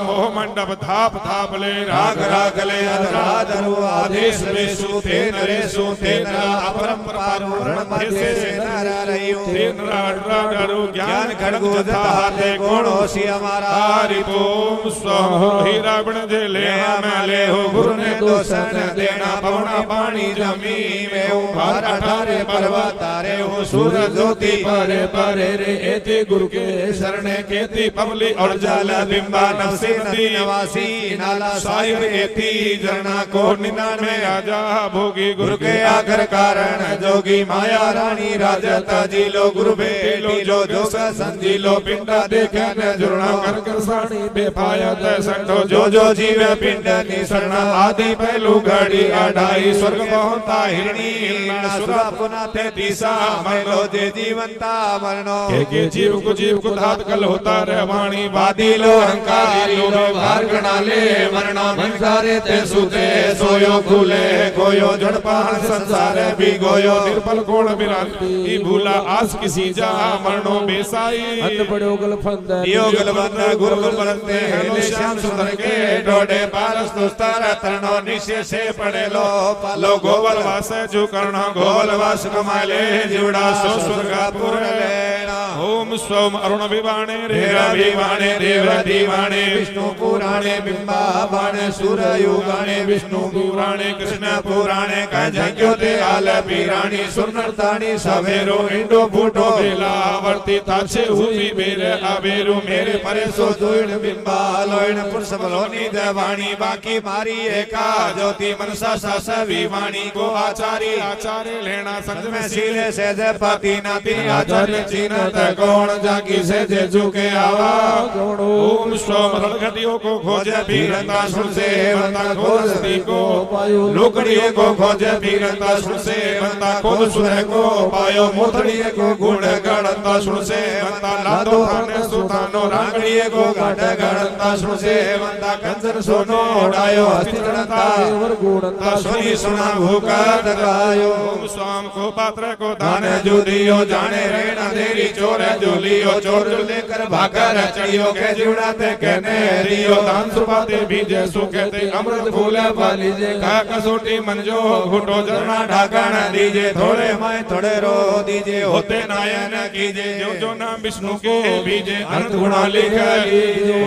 मोह मंडप थाप थाप ले राग राग ले अधराधरु आदेश रेसु थे नरेसु थे नरा अपरंपारु रण मध्य से नरा रहियो थे नरा डरू ज्ञान खड़गो जथा हाथे कोण होसी हमारा हरि ओम स्वाहा ही रावण जे ले मैं ले हो गुरु ने दोसन देना पवना पानी जमी में उभार अठारे पर्वत तारे हो सूरज ज्योति परे परे रे एति गुरु के शरणे केति पवली और जल बिंबा नवसी नदी नवासी नाला साहिब एति झरना को 99 राजा भोगी गुरु के आकर कारण जोगी माया रानी राजता जी लो गुरु बेटी जो जोगा संजी लो पिंडा देखे न जुड़ना कर कर साणी बेफायत संतो जो जीवे पिंड की शरणा आदि पहलू घड़ी अढ़ाई स्वर्ग पहुंचा हिरणी हिरणा सुरा पुना ते दिशा मैलो जे जीवंता मरनो के जीव को धात कल होता रे वाणी वादी लो अहंकारी लो भार गणा ले मरना संसारे ते सुते सोयो खुले गोयो झड़पान संसार भी गोयो निर्बल कोण बिराती भूला आस किसी जा मरनो बेसाई अंत पड़ो गल फंद योगल बंद गुरुकुल बनते हेले श्याम सुंदर के डोडे पारस दोस्तार तरनो निश्चय से पड़े लो गोवल वास जो करना गोवल वास कमाले जीवड़ा सो स्वर्गापुर लेना ओम स्वम अरुण विवाणे रेव दीवाणे विष्णु पुराणे बिंबा बाणे सूर युगाणे विष्णु पुराणे कृष्ण पुराणे कह जग्यो ते आल पीराणी सुनरताणी सवेरो इंडो फूटो बेला वर्ती ताछे हुई बेरे अबेरु मेरे परे सो जोइण बिंबा लोइण पुरुष बलोनी देवाणी बाकी मारी एका ज्योति मनसा सास विवाणी को आचार्य लेना संग में सीले से जय पाती नाती आचार्य चीनत कौन जाकी से जे झुके आवा ओम स्वम रणघटियों को खोजे भीरता सुन से बंदा खोज दी को लोकड़ियों को खोजे भीरता सुन से बंदा खोज सुने को पायो मोथड़िए को गुण गणता सुन से बंदा लादो थाने सुतानो रांगड़िए को गढ़ गणता सुन से बंदा कंजर सोनो डायो हस्तिरणता वर गुणता सुनी सुना भूका दगायो ओम स्वाम को पात्र को दान जो दियो जाने रेणा देरी चो चोर जोलियो चोर लेकर भाकर चढ़ियो के जुड़ाते कहने दियो दान सुपाते बीजे सुखेते अमृत फूल पालीजे का कसोटी मंजो घुटो जरना ढाकण दीजे थोड़े माए थोड़े रो दीजे होते नायन कीजे जो नाम विष्णु के बीजे अनंत गुणा लिख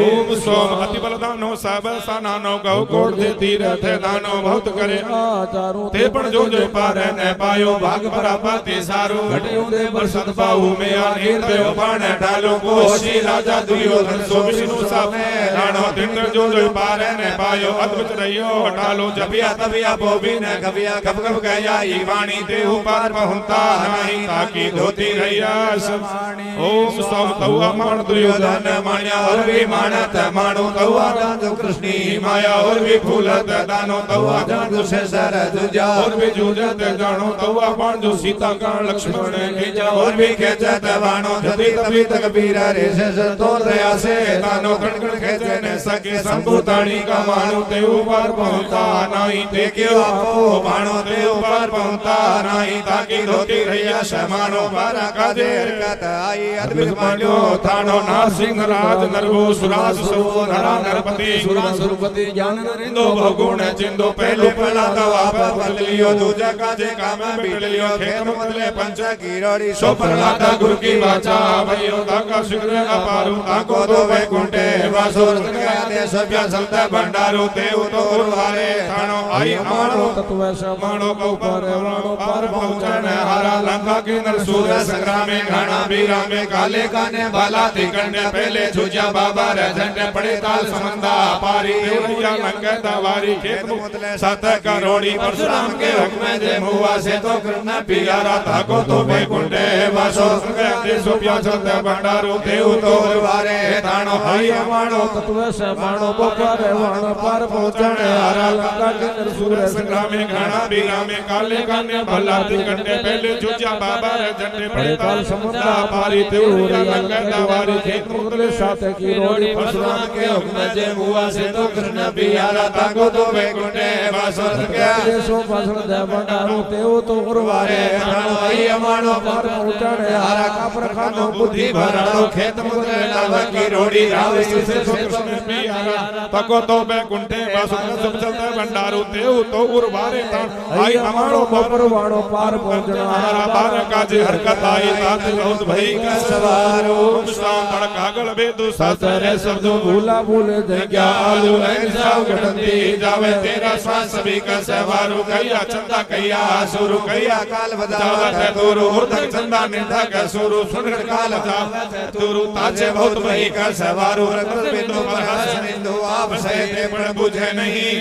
ओम सोम अति बलदानो सब सानानो गौ कोट दे तीरथ दानो बहुत करे आचारो ते पण जो पारे ने पायो भाग परापति सारो घटियो दे बरसत पाऊ में आनीर पे पाण डालो कोशी राजा दुर्योधन सो विष्णु सामे राणो तिंद्र जो पारे ने पायो अद्भुत रहियो डालो जबिया तबिया बोबी ने कबिया कब कब गया ई वाणी ते ऊपर पहुंता नहीं ताकि धोती रहिया समानी ओम सोम तौआ मान दुर्योधन माया और भी मानत मानो तौआ दान कृष्णी माया और भी फूलत दानो तौआ जान से सर दुजा और भी जूझत जानो तौआ बाण जो सीता का लक्ष्मण के जा और भी खेचत वाणो जति तभी तक बीर रे से संतोष दया से दानो कण कण खेचे ने सके संभूताणी का मानो ते ऊपर पहुंचा नहीं ते क्यों आपो मानो ते ऊपर पहुंचा नहीं ताकि धोती रहिया समानो बारा का देर कत आई अद्भुत मानो थानो नारसिंह राज नरगो सुरास सो नरा नरपति सुरास सुरपति ज्ञान नरेंद्र भगुण चिंदो पहले पला दवा पर लियो दूजा काजे काम बिट लियो खेत बदले पंच कीरोड़ी सो प्रहलाद गुरु की वाचा भयो ताका शुक्र अपारु ताको दो वैकुंठे वासुर गया दे सभ्य संत भंडारो देव तो उर्वारे थानो आई मानो तत्व समानो को पर वाणो पार पहुंचन हारा लंका के नरसूर संग्राम में घाना बीरा में काले काने बाला तिकंडे पहले छुजा बाबा रजंडे पड़े ताल समंदा पारी देवरिया लंका वारी खेत मुतले सात करोड़ी परशुराम के हुक्म दे मुआ से तो कृष्ण पियारा ताको तो वैकुंठे वासो गए सोप्या संत भंडारो देव तो उर्वारे थानो आई मानो तत्व से मानो पर वाणो पार पहुंचन हारा लंका के नरसूर संग्राम में घाना बीरा में काले काने भला तिकंडे पहले छुजा बाबा रजंडे पड़े ताल समंदा पारी देवरिया लंका वारी खेत मुतले सात करोड़ी परशुराम के हुक्म दे मुआ से तो कृष्ण पियारा ताको तो वैकुंठे वासो गए सो पासण दे भंडारो देव तो उर्वारे थानो आई मानो पार पहुंचन हारा का प्रखानो बुद्धि भराड़ो खेत मुतले लावा की रोड़ी रावे से कृष्ण पियारा ताको तो वैकुंठे वासो सब चलता भंडारो देव तो उर्वारे थानो आई मानो पर वाणो पार पहुंचन हारा बार काजे हरकत आई तात बहुत भई का सवारो शाम तड़का गल बेदु सासरे शब्द भूला भूले जग्या आलू ऐसा घटती जावे तेरा श्वास सभी का सवारो कहिया चंदा कहिया सुरु कहिया काल बजावत तुरु उर्धक चंदा निंदा का सुरु सुनगढ़ काल बजावत तुरु ताजे बहुत भई का सवारो रतर बिंदु परहस बिंदु आप सहते पण बुझे नहीं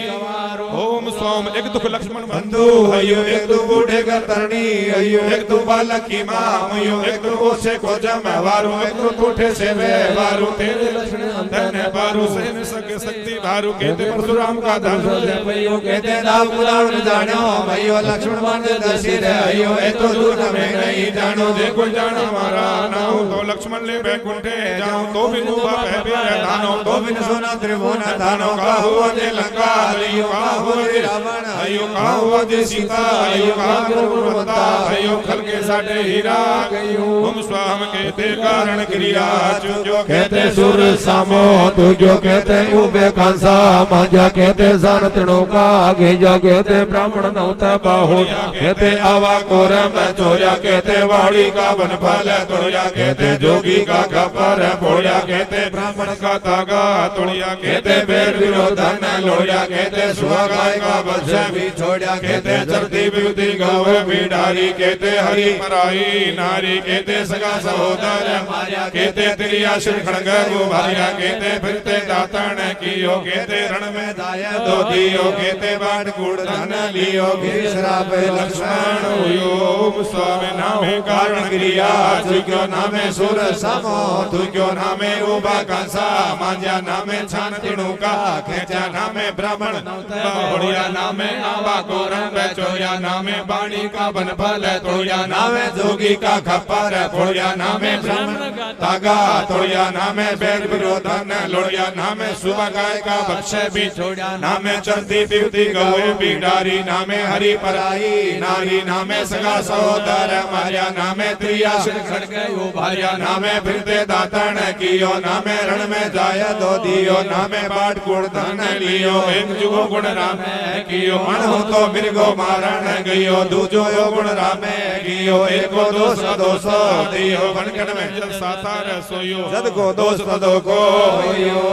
ओम सोम एक दुख लक्ष्मण बंधु हयो एक दु बूढ़े का तरणी हयो एक दु बालक की मां हयो एक दु ओसे को जमवारो एक दु कोठे से व्यवहारो तेरे लक्ष्मण अंधन बारू से न सके शक्ति भारू कहते परशुराम का धन भयो कहते दाव पुराण जानो भयो लक्ष्मण मान दसी रे हयो ए तो दूर में नहीं जानो जे कोई जान हमारा नाउ तो लक्ष्मण ले बैकुंठे जाऊं तो बिनु बाप है प्यारा दानो तो बिन सोना त्रिभुवन दानो का हुआ दे लंका हयो का हुआ दे रावण हयो का हुआ दे सीता हयो का गुरुवता हयो खल के साडे हीरा गयो हम स्वाम कहते कारण क्रिया जो कहते सुर सामो तू जो कहते उबे कांसा मांझा कहते सान तणो का आगे जा कहते ब्राह्मण नौता बाहो कहते आवा कोर में चोरिया कहते वाड़ी का बन फल तोड़िया कहते जोगी का खपर फोड़िया कहते ब्राह्मण का तागा तोड़िया कहते बेर विरोधन लोड़िया कहते सुहा गाय का वंश भी छोड़िया कहते चरती विभूति गौ बिडारी कहते हरि मराई नारी कहते सगा सहोदर मारिया कहते त्रिया श्री खड़ग भारिया कहते फिरते दातन कियो कहते रण में दाया दो दियो कहते बाट कूड़ धन लियो श्राप लक्ष्मण हुयो स्वामी नामे कारण क्रिया तू क्यों नामे सुर समो तू क्यों नामे उबा कंसा मांझा नाम नामे छान तिणु का खेचा नामे ब्राह्मण बहुड़िया नामे आवा को रंग चोया नामे बाणी का बन फल तोड़िया नामे जोगी का खप्पर फोड़िया नामे ब्राह्मण तागा तोड़िया नामे बैर विरोधन लोड़िया नामे सुबह गाय का बख्शे भी छोड़िया नामे चलती पीती गौए बिडारी नामे हरि पराई नारी नामे सगा सहोदर मारिया नामे त्रिया खड़के उभारिया नामे फिरते दातन कियो नामे रण में जाया दो दियो नामे बाट गुण धन लियो एक जुगो गुण रामे कियो अणु तो मिर्गो मारण गयो दूजो यो गुण रामे कियो एको दोष दोषो दियो बनकन में जब सातार सोयो जद को दोष तदो को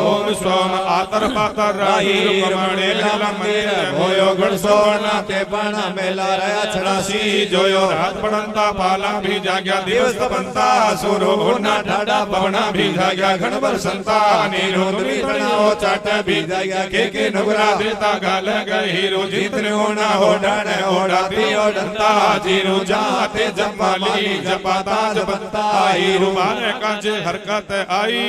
ओम स्वम आतर पातर राही कमणे लाला मंदिर होयो गुण सोना ते पाना मेला रया छड़ासी जोयो रात पड़ंता पाला भी जाग्या दिवस बनता सुरो होना ठाडा पवना भी जाग्या घनवर संता नीरो दुरीतनाओ चाट भी जाग्या के नुगरा देता गाल गए हीरो जितने होना हो डर ओड़ा दियो डंता जीरो जाते जमाली जपाता जबंता हीरो मारे काजे हरकत आई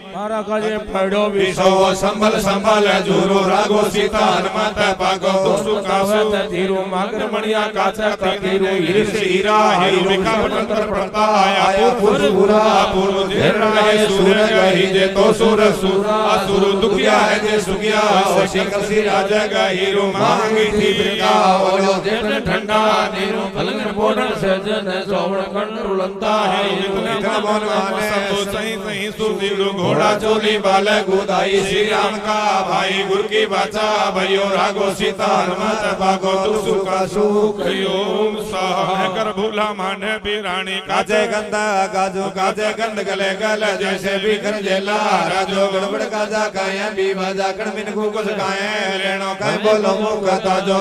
तारा काजे पड़ो विसो संभल संभल जूरो रागो सीता हनुमत पागो सुखावत धीरो मागर मणिया काचा तीरो हीरा हीरो विका बटंतर पड़ता आया पूर्वपुरा पूर्व देराय सूर्य गही जे तो सुर सुरा असुर दुखिया है जे सुखिया ओ शिखर सी राजा का हीरो मांगी थी बिका ओ जेठ ठंडा नीरो फलन बोडन सजन सोवण कण रुलंता है इतना बनवाने सब सही सही सुदीरो घोड़ा चोली बाल गुदाई श्री राम का भाई गुरु की बाचा भयो रागो सीता हनुमत भागो तुसु का सुख ओम साह कर भूला माने बिरानी काजे गंदा गाजो काजे गंद गले गल जैसे भी कर जेला राजो गड़बड़ काजा काया भी बाजा कण मिन को कुछ काए लेनो काय बोलो मुख ताजो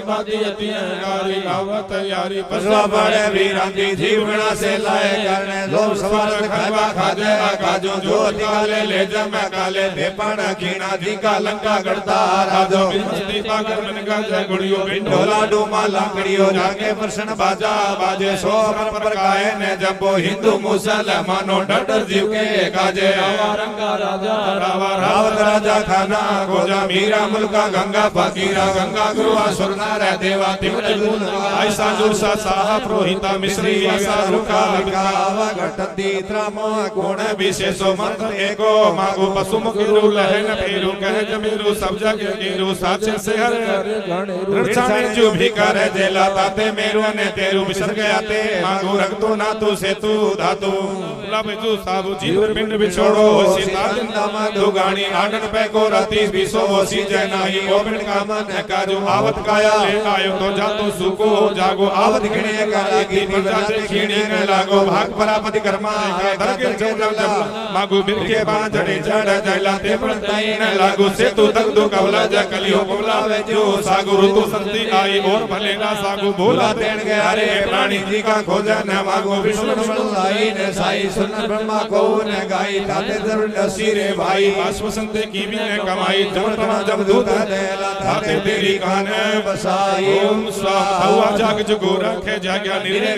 बाती अति गारी आवत यारी पसवा बड़े वीरांती जीवना से लाए करने लोभ सवार खावा खाजे काजो जो काले ले जम काले थे पाना खीना जी का लंका गड़ता राजो बिस्ती पाकर मन का जय गुड़ियो ढोला डूमा लाकड़ियो जाके प्रश्न बाजा बाजे सो पर काए ने जबो हिंदू मुसलमानो डर जीव के काजे रंगा राजा रावत राजा खाना गोजा मीरा मुल्का गंगा फकीरा गंगा गुरु असुरना रे देवा तिमल ऐसा जुसा साह प्रोहिता मिश्री ऐसा रुका विकावा घटती त्रामो गुण विशेषो मंत्र एको मागो पशु मुखिरु लहन फेरु कह जमीरु सब जग गिरु साचे से हर दृढ़ जो भी कर जेला ताते मेरु ने तेरु बिसर गया ते मागो रखतो ना तू से तू धातु लब तू साबु जीवन पिंड बिछोड़ो सीता जिंदा दो गानी आडन पे को राती बिसो सी जनाई ओ पिंड का मन का जो आवत काया ले आयो तो जातो सुको जागो आवत गिणे का लागी जाते खीणी न लागो भाग परापति कर्मा का धर के चौला मागो बिर के बांधड़े चढ़ जला ते पड़ताई न लागो से तू तक दो कवला जकलियो बोला वे जो सागु ऋतु संति आई और भले ना सागु बोला तेण गया रे प्राणी जी का खोजा न मागो विष्णु लाई ने साई सुन ब्रह्मा को न गाई ताते जरूर सिरे भाई आश्वसंते की भी न कमाई जब दूत देला ताते तेरी कान बसाई ओम स्वाहा हुआ जाग जुगो रखे जाग्या नीरे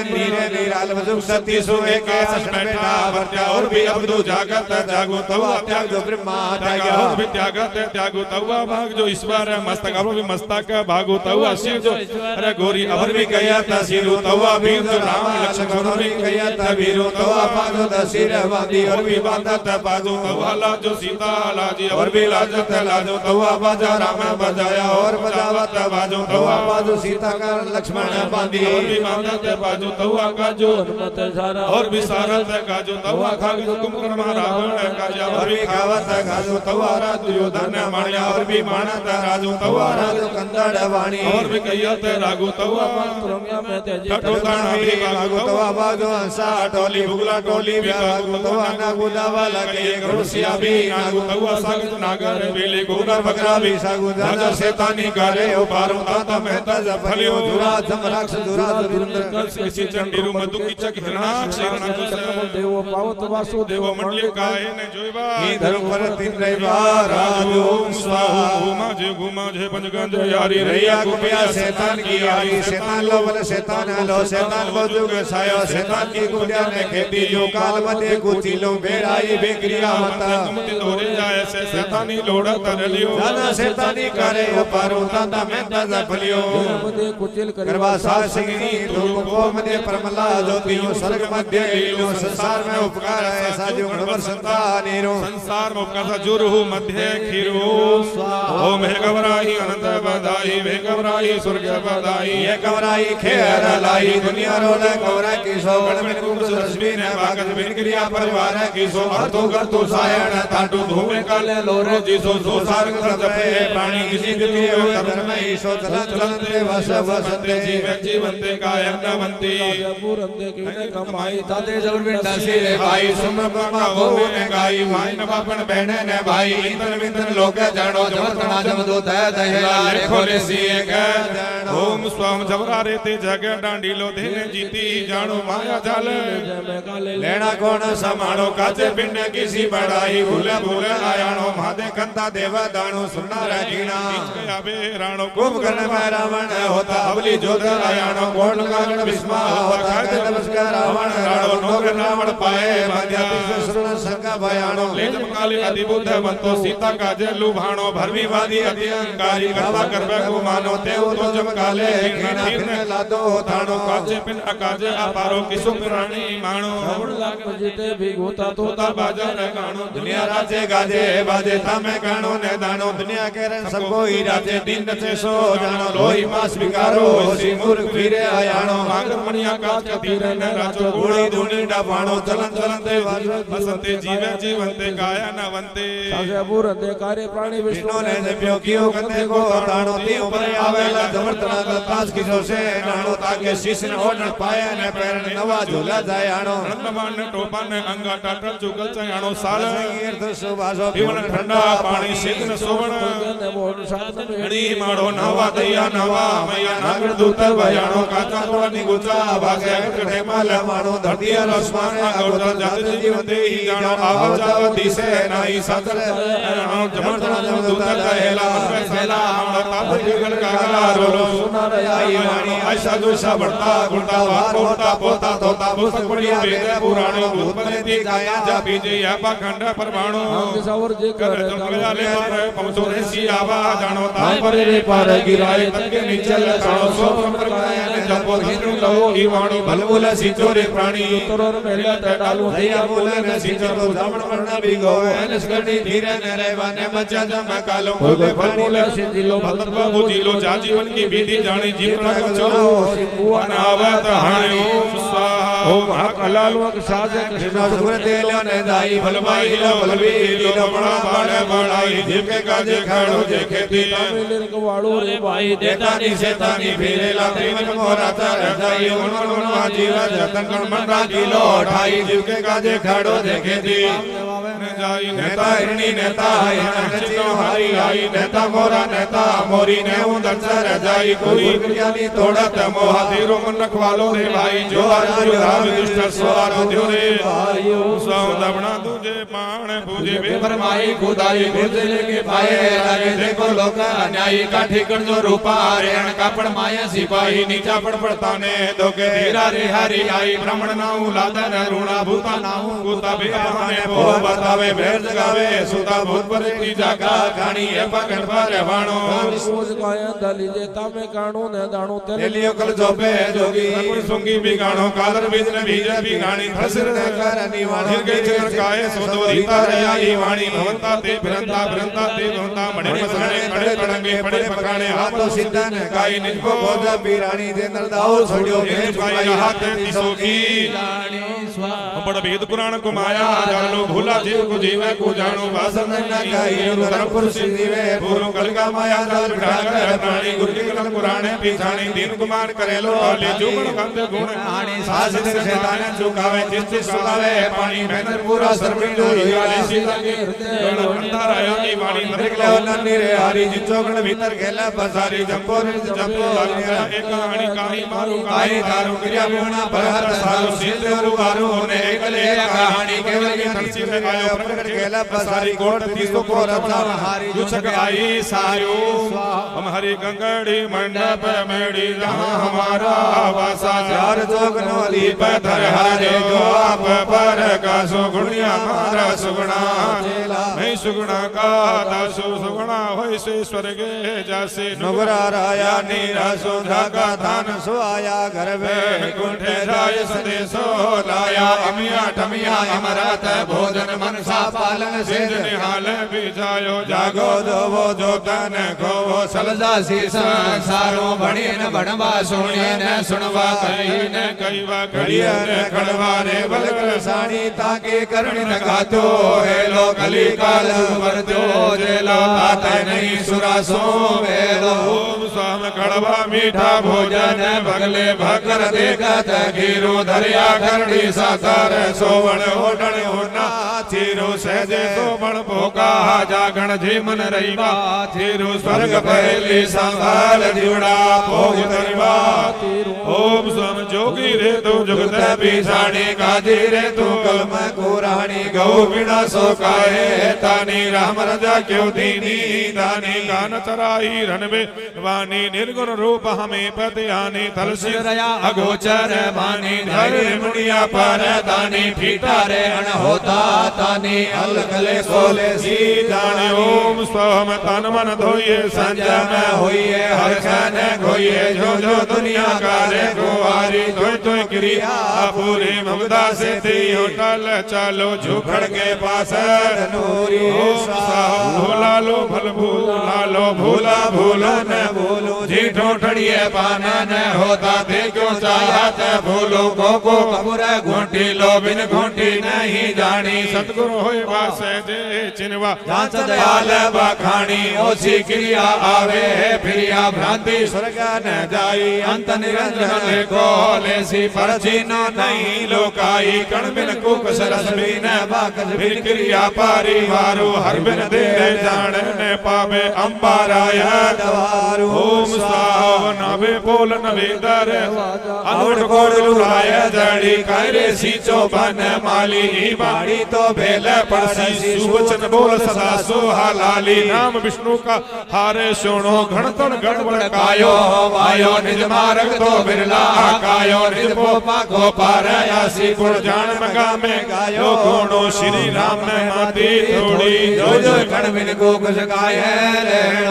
नीरे निराल वजुग सती सो एक सच बैठा वर्त्या और भी अब दो जागत जागो तवा त्याग जो ब्रह्मा त्यागा और भी त्यागत त्यागो तवा भाग जो ईश्वर मस्तक अब भी मस्तक भागो तवा शिव जो अरे गोरी अबर भी गया था सिरु तवा वीर जो राम लक्ष्मण भी गया था वीरो तवा पागो दसिर वादी और भी बांधत पागो तवा लाजो सीता लाजी और भी लाजत लाजो तवा बाजा राम बजाया और बजावत बाजो तवा बाजो सीता का लक्ष्मण बांधी और भी बांधत बाजो तवा का जो हनुमत सारा और भी सारत का जो तवा खाग जो कुंभकर्ण रावण का जो और भी खावत का जो तवा दुर्योधन माणिया और भी मानत राजो तवा राजो कंदड़ वाणी और भी कहियत रागो तवा मंत्रों में तेज ठठोताना भी गागो तवा बाजो हंसा टोली भुगला टोली भी गागो तवा ना गुदावा लगे रुसिया भी नागो तवा सागत नागर बेले गोगर बकरा भी सागो राजा शैतानी करे ओ पारो ताता मेहता जफलियो दुरा धम राक्षस दुरा दुरंदर कस किसी चंडीरु मधु की चक हिरणाक्ष देव पावत वासु देव मंडले काए ने जोइबा इधर पर तीन रैबा राजो स्वाहा घुमा जे पंचगंज यारी रैया गुपिया शैतान की यारी शैतान लो बल शैतान लो शैतान को जुग सायो शैतान की गुड़िया ने खेती जो काल मध्य कुचिलो बेराई बेक्रिया मता मुति दोरे जाए से शैतानी लोड़ा कर लियो जाना शैतानी करे पारो तांदा मेंदा जफलियो मध्य कुचिल करवा सासिनी धूप को मध्य परमला ज्योतियो स्वर्ग मध्य लीलो संसार में उपकार ऐसा जो गणवर संतानेरो संसार में उपकार जुरहु मध्य खीरो ओम हे गवराई अनंत बधाई वे गवराई स्वर्ग बधाई ये गवराई खेर लाई दुनिया रोल गवरा की सो गण में कुंभ रश्मि ने भागत बिन क्रिया परिवार की सो अर्थो करतो सायण ताटू धूमे काले लोरे जिसो सो सारंग जपे प्राणी किसी दिति धर्म ईशो चलन चलते वस वसते जीवंते कायनवंती पूरंदे कीने कमाई ताते जबर बिंदा सिरे भाई सुमरमा हो ने गाई भाई न बापन बहने ने भाई इंद्र विंद्र लोक जानो जमतना जमदो तय दहेला लेखो ले सीए ग ओम स्वाम जबरा रेते जग डांडीलो देने जीती जानो माया जाल लेना कौन समाणो काचे पिंड किसी बड़ाई भूले भूले आयाणो महादे कंता देवा दाणो सुनना रहीना आवे राणो कुंभकर्ण में रावण होता अवली जोधा आयाणो कोण गागण विस्मा होता खाते नमस्कार रावण राणो नोग रावण पाए मध्याति सुरण संगा भयाणो लेजम काले अधिबुद्ध बंतो सीता का जेलु भाणो भरमीवादी अति अहंकारी करवा करवे को मानो तेव तो जम काले खीर लादो थाणो काचे पिन अकाजे अपारो किसु प्राणी माणो जीते भी गोता तोता बाजार गाणो दुनिया राजे गाजे बाजे थामे गाणो ने दाणो दुनिया के रन सब कोई राजे दिन से सो जानो लोही मास विकारो सी मूर्ख फिरे आयाणो आगर मणिया काच कतीर न राजो बूढ़ी धूनी डापाणो चलन चलन ते बसंते जीवे जीवंते काया न वंते सासे पूरंदे कार्य प्राणी विष्णु ने जप्यो कियो कते को ताणो ती ऊपर आवेला जमरतना का तास किसो से नाणो ताके शीश ने ओढ़ पाए ने पैर ने नवा झूला जायाणो नंदमान ने टोपा ने अंगा टाटल चुगल चयाणो साल तीर्थ सुभासो पीवन ठंडा पानी शीतल सोवण हणी माड़ो नवा दया नवा मैया नागर दूत भयाणो काचा तोनी गुचा भागे कटे माल माणो धरती आसमान आगोद जात जीवन देही जानो आवाजाव दिसे नाही सातर जमरतना जमदूत कहेला मन सेला ताप जगल कागला रोलो सुना आई वाणी आशा जोशा बढ़ता गुणता वार पोता तोता पुस्तक पढ़िया वेद पुराणो भूत बनेती गाया जा बीजे या पाखंड परमाणु सवर जे कर जंगले पर पहुंचो रे सी आवा जानो ता पर रे पार गिराए तक के नीचे जानो सो प्रकाया ने जपो हिनु लो ई वाणी भलबुल सिचो रे प्राणी तोर मेला त डालू दया बोले ने सिचो तो जामण वर्ण भी गो एनस करनी धीरे ने रेवाने मचा जम कालो कोई फलबुल सिदिलो भक्त बाबू जीलो जा जीवन की विधि जानी जीवन को चलो अनावत हाणो स्वाहा ओम हक हलालवक साजे कृष्ण सुर तेलो ने दाई भलमाई लो भलवी लो बड़ा बाड़े बड़ाई जिनके काजे खाड़ो जे खेती तमिल वाड़ो रे भाई देतानी सेतानी फिरे लाती मन मोरा तर जाई उन जीवा जतन कण मन राखी लो ठाई जिनके काजे खाड़ो जे खेती नेता हिरणी नेता नचिनो हारी आई नेता मोरा नेता मोरी ने दर्शर जाई कोई ज्ञानी तोड़त मोहा तेरो मन रखवालो रे भाई जो आजु राम दुष्ट सवार दियो रे भाई स्वाम दबना तुझे पाण पूजे वे फरमाई खुदाई गुजर के पाए लागे देखो लोक अन्यायी काठी कर जो रूपा रेण कापड़ माया सिपाही नीचा पड़ पड़ता ने दोके धीरा रे हरी आई ब्राह्मण नाऊ लादर ऋणा भूता नाऊ गुता बे बहाने भो बतावे भेर जगावे सुता भूत पर तीजा का कहानी है पकड़ पर वाणो सोच काया दली जे तामे काणो ने दाणो तेरे लियो कल जोपे जोगी सुंगी बिगाणो कालर बीज ने बीज बिगाणी फसर ने करनी वाणो जिनके चरण काए सोदो रीता रयाई वाणी भवंता ते भ्रंता ते भवंता मणे मसणे खड़े पड़ंगे पड़े पकाणे हाथों सिद्धन काई निजको बोधा पीराणी दे नरदाओ छोड़ियो भेज पाई हाथ तिसोगी बड़ भेद पुराण को माया जानो भूला जीव को जीवे को जानो वासन न काई धर्मपुर सिद्धीवे पूर्व कल का माया जाल बिठाकर प्राणी गुरु कल पुराणे पिछाणी दीन कुमार करेलो ले जुगण कंद गुण आणी सास दिन शैतान चुकावे जिस सुकावे पानी मेहनत पूरा सर्विंग जो वाले सीता के हृदय अंधारा यानी वाणी निकले नन्नी रे हरी जिचोगण भीतर गेला बसारी जंपो एक कहानी काई मारू काई दारू क्रिया गुणा बहर सारू सिद्ध रुवारू ने एकले कहानी केवल की धरती में आयो प्रकट केला बसारी कोट तीसो को रचना हारी जुछक आई सायो हम हरि गंगड़ी मंडप मेड़ी जहाँ हमारा वासा चार जोग नो दीप धर हरे जो आप पर का सुगुणिया मारा सुगुणा नहीं सुगुणा का दासु सुगुणा होय से स्वर्गे जासे नुगरा राया नीरा सुधा का धान सुआया घर में कुंठे राय सदेशो लाया अमिया ठमिया अमरत भोजन मनसा पालन से निहाल बिजायो जागो दोवो जो तन खोवो सलजा सी संसारो बणी न बनवा सुनिए न सुनवा कई वा कड़िया न खड़वा रे बलकर साणी ताके करणी न गातो है लो कली काल वर्तो जेला ताते नहीं सुरासो वेलो ओम स्वाम कड़वा मीठा भोजन भगले भकर देखत खीरो धरिया करणी साकार सोवण ओडण होना थीरो सहजे तो बण भोगा जागण जीवन रहीवा थीरो स्वर्ग पहली संभाल जुड़ा भोग तरीवा ओम स्वाम जोगी रे तू जुगत बिसाणी काजी रे तू कलम कुरानी गौ बिना सो काहे तानी राम राजा क्यों दीनी दानी कान चराई रनबे वाणी निर्गुण रूप हमें पतियानी थलसी रया अगोचर वाणी धरे मुनिया पर दानी फीटा रे अण होता तानी अलगले सोले सी जाने ओम स्वम तन मन धोइए संजम होइए हर खन खोइए जो जो दुनिया कार्य गुवारी धोई धोई क्रिया पूरी ममता से थी होटल चलो झुखड़ के पास नूरी भूला लो भल भूला लो भूला भूला न बोलो जी ठोठड़िए पाना न होता थे क्यों चाहत भूलो को कबूर घूंटी लो बिन घूंटी नहीं जानी सतगुरु होए वास दे चिनवा जांच दयाल बखानी ओसी क्रिया आवे फिरिया भ्रांति स्वर्ग न जाई अंत निरंजन को लेसी परचीनो नहीं लोकाई कण बिन कुकस रस बिन बाकस फिर क्रिया परिवारो हर बिन दे जान ने पावे अंबाराय दवारू ओम स्वाहा नवे बोल नवे दर अनुट कोड लुराय जड़ी करे सीचो बन माली बाड़ी तो बेल पड़सी सुवचन बोल सदा सुहालाली नाम विष्णु का हारे सुनो घणतन गणबड़ कायो वायो निज मार्ग तो बिरला कायो निज पोपा को पार आसी गुण जान मगा में गायो गुणो श्री राम ने माती थोड़ी जो जो गण बिन को कुछ गाय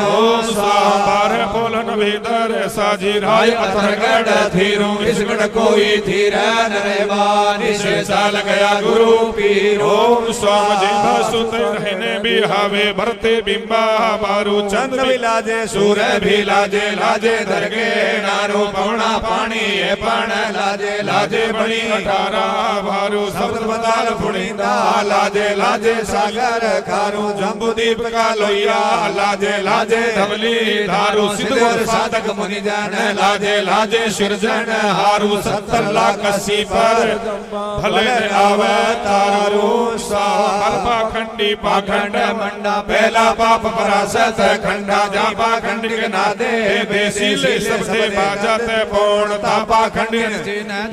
ओम स्वाहा पार बोलन वेदर साजी राय अतर गढ़ थीरू इस गढ़ कोई थीरा नरेवा निशेषा गया गुरु पीर ओम स्वाम जिंदा सुत रहने बिहावे भरते बिंबा बारू चंद्र भी लाजे सूर्य भी लाजे लाजे दरगे नारू पवना पानी ये पण लाजे लाजे बणी 18 बारू शब्द बदाल फुड़ींदा लाजे लाजे सागर खारू जम्बूदीप का लोहिया लाजे लाजे धवली धारू सिद्धवर साधक मुनि जन लाजे लाजे सिरजन हारू 70 लाख 80 पर भले आवे तारू स्वाहा खंडी पाखंड मंडा पहला पाप परासत खंडा जापा खंड के नादे बेसीले सबसे बाजत पौण तापा खंडी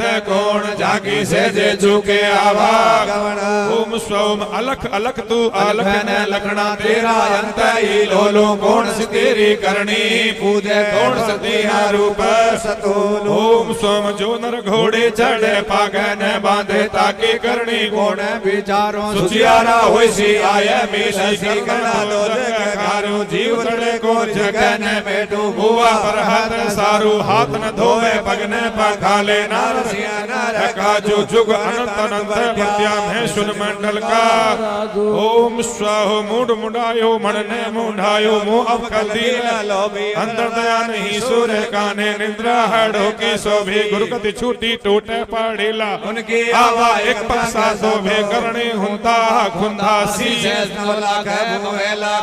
ते कोण जागी से जे झुके आवा ओम स्वम अलख अलख तू अलख न लखना तेरा अंत ही लोलो कौन सी तेरी करनी पूजे कौन सतिहा रूप सतोल ओम स्वम जो नर घोड़े चढ़े पागन बांधे ताकी करनी कौन विचारों सुचियारा होई सी आया मिली सी कना लो जग खारू जीव तड़े को जगन बैठू हुआ पर हाथ सारू हाथ न धोवे पगने पखाले नार सिया नार काजू जुग अनंत अनंत प्रत्या में सुन मंडल का ओम स्वाहो मुंड मुंडायो मणने मुंडायो मुंह अब कदी अंदर दया नहीं सूर्य काने निद्रा हड़ो की सोभी गुरुगति छूटी टूटे पड़ीला उनकी आवा एक पक्षा शोभे करणी हुंता खुंधा सी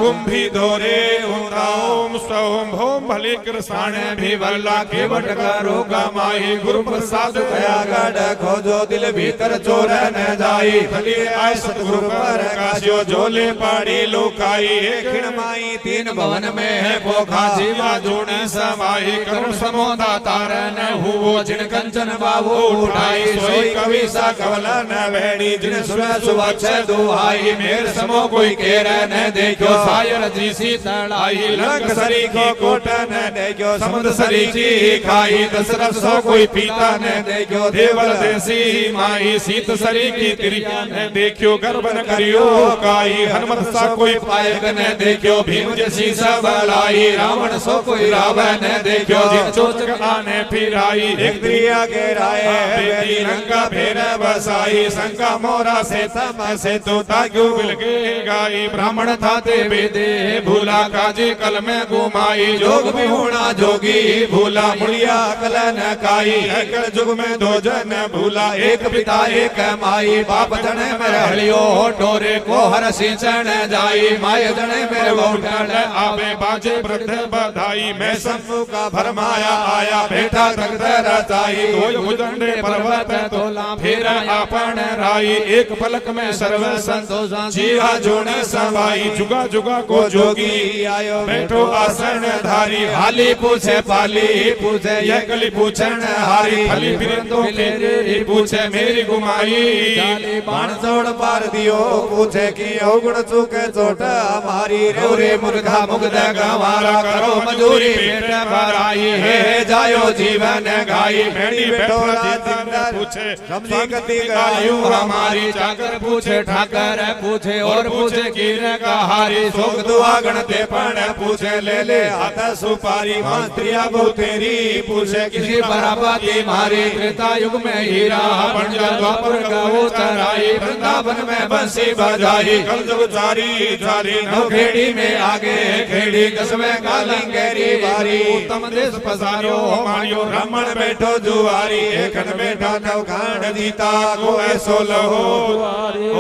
कुंभी धोरे हुंता ओम स्वम भोम भले कृष्ण भी वल्ला केवट करो गमाई गुरु प्रसाद दया गढ़ खोजो दिल भीतर चोर न जाई भली आय सतगुरु पर कास्यो झोले पाड़ी लुकाई खिण माई तीन भवन में है पोखा जीवा जोड़ी समाई करुण समोदा तारन हुओ जिन कंचन बाबू उठाई सोई कवि सा कवला न वेड़ी जिन सुन सुवच्छ दुहाई मेर समो कोई केर न देखो सायर जी सी तड़ाई लंक सरी को कोट न देखो समुद्र सरी जी खाई दशरथ सो कोई पीता न देखो देवल देसी माई सीत सरी की तिरिया न देखो गर्भ न करियो काई हनुमत सा कोई पायक न देखो भीम जैसी सबलाई रावण सो कोई रावण न देखो जिन चोचक आने फिराई एक द्रिया के राय बेटी रंगा फेर बसाई शंका मोरा से तम से तो ताग्यो बिल के गाई ब्राह्मण था ते वेदे भूला काजी कल में घुमाई जोग भी होना जोगी भूला मुड़िया कल न काई कल जुग में दो जन भूला एक पिता एक माई बाप जने मेरे हलियो डोरे को हर सिंचन जाई माय जने मेरे बहुटन आवे बाजे वृद्ध बधाई मैं शंभु का भरमाया आया बेटा तख्त रचाई कोई भुजंडे पर्वत तोला फिर आपन राई एक पलक में सर्व संतोष जीवा जोड़े समाई जुगा जुगा को जोगी आयो बैठो आसन धारी हाली पूछे पाली पूछे ये कली पूछन हारी फली फिरंदो मेरी पूछे मेरी गुमाई बाण जोड़ पार दियो पूछे की अवगुण चूके चोट हमारी रे मुर्गा मुग्ध गवारा करो मजूरी पेट भराई हे जायो जीवन गाई मेरी बैठो जिंदा पूछे समझी गति गायु हमारी चाकर पूछे ठाकर पूछे और पूछे कीर का हारी शोक दुआ गणते पण पूछे ले आता सुपारी मंत्रिया बहु तेरी पूछे किसी बराबती मारी त्रेता युग में हीरा बन जा द्वापर गाओ चराई वृंदावन में बंसी बजाई कल जुग जारी जारी नवखेड़ी में आगे खेड़ी कसवे कालिंगेरी बारी उत्तम देश पसारो मारियो ब्राह्मण बैठो जुआरी एकन बैठा नवखांड जीता को ऐसो लहो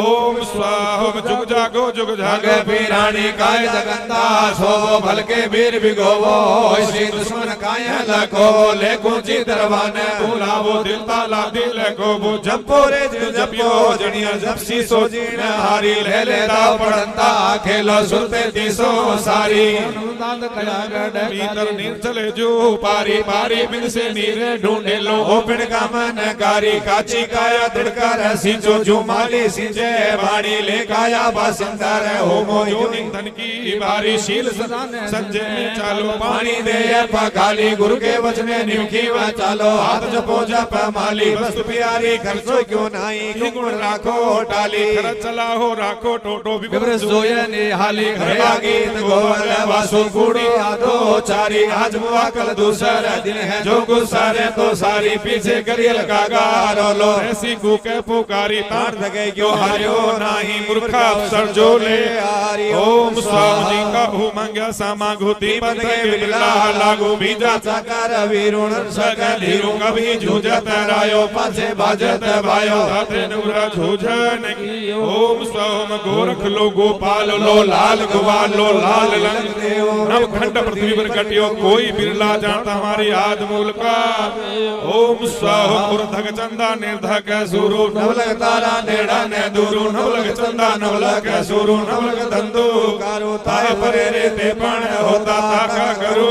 ओम स्वाहा ओम जुग जागो जुग जागे पीरानी काय जगन्ता सो भल के वीर बिगोवो श्री दुश्मन काय लखो ले कुची दरवाने बुलावो दिल ताला दिल को वो जपोरे जपियो जनिया जपसी सो जीण हारी ले लेता पड़ंता खेलो सुरते दिसो सारी अनुदान कया गढ़ भीतर नीर चले जो पारी पारी बिन से नीर ढूंढे लो ओपन का मन कारी काची काया तिड़का रसी जो जो माली सिंजे बाड़ी ले काया बासिंदर हो मोयोनी धन की बारी शील संजय में चालो पानी दे पकाली गुरु के वचने निमकी व चालो हाथ जपो जप माली वस्तु प्यारी खर्चो क्यों नहीं गुण राखो टाली खर्च चला हो राखो टोटो विवरस जोय निहाली घरवा गीत गोवल वासु गुड़ी आदो चारी आज बुआ कल दूसरा दिन है जो गुस्सारे तो सारी पीछे करियल का गारो लो ऐसी कूके पुकारी तार दगे क्यों हारियो नाही मूर्खा अवसर जो ले आरी ओम स्वाहा जी का उमंग समागुति पद के बिरला लागू बीजा चकार वीरुण सकल हीरो कभी जूझत रायो पाछे बाजत भायो हाथे नुरा जूझन की ओम स्वाहा गोरख लो गोपाल लो लाल गोपाल लो लाल लंग देव नव खंड पृथ्वी पर कटियो कोई बिरला जानता हमारी आद मूल का ओम स्वाहा मुर्धक चंदा निर्धक सुरु नवलक तारा नेड़ा ने दूरु नवलक चंदा नवलक सुरु नवलक धंधु कारो ताय परे रे ते पण होता ताका करू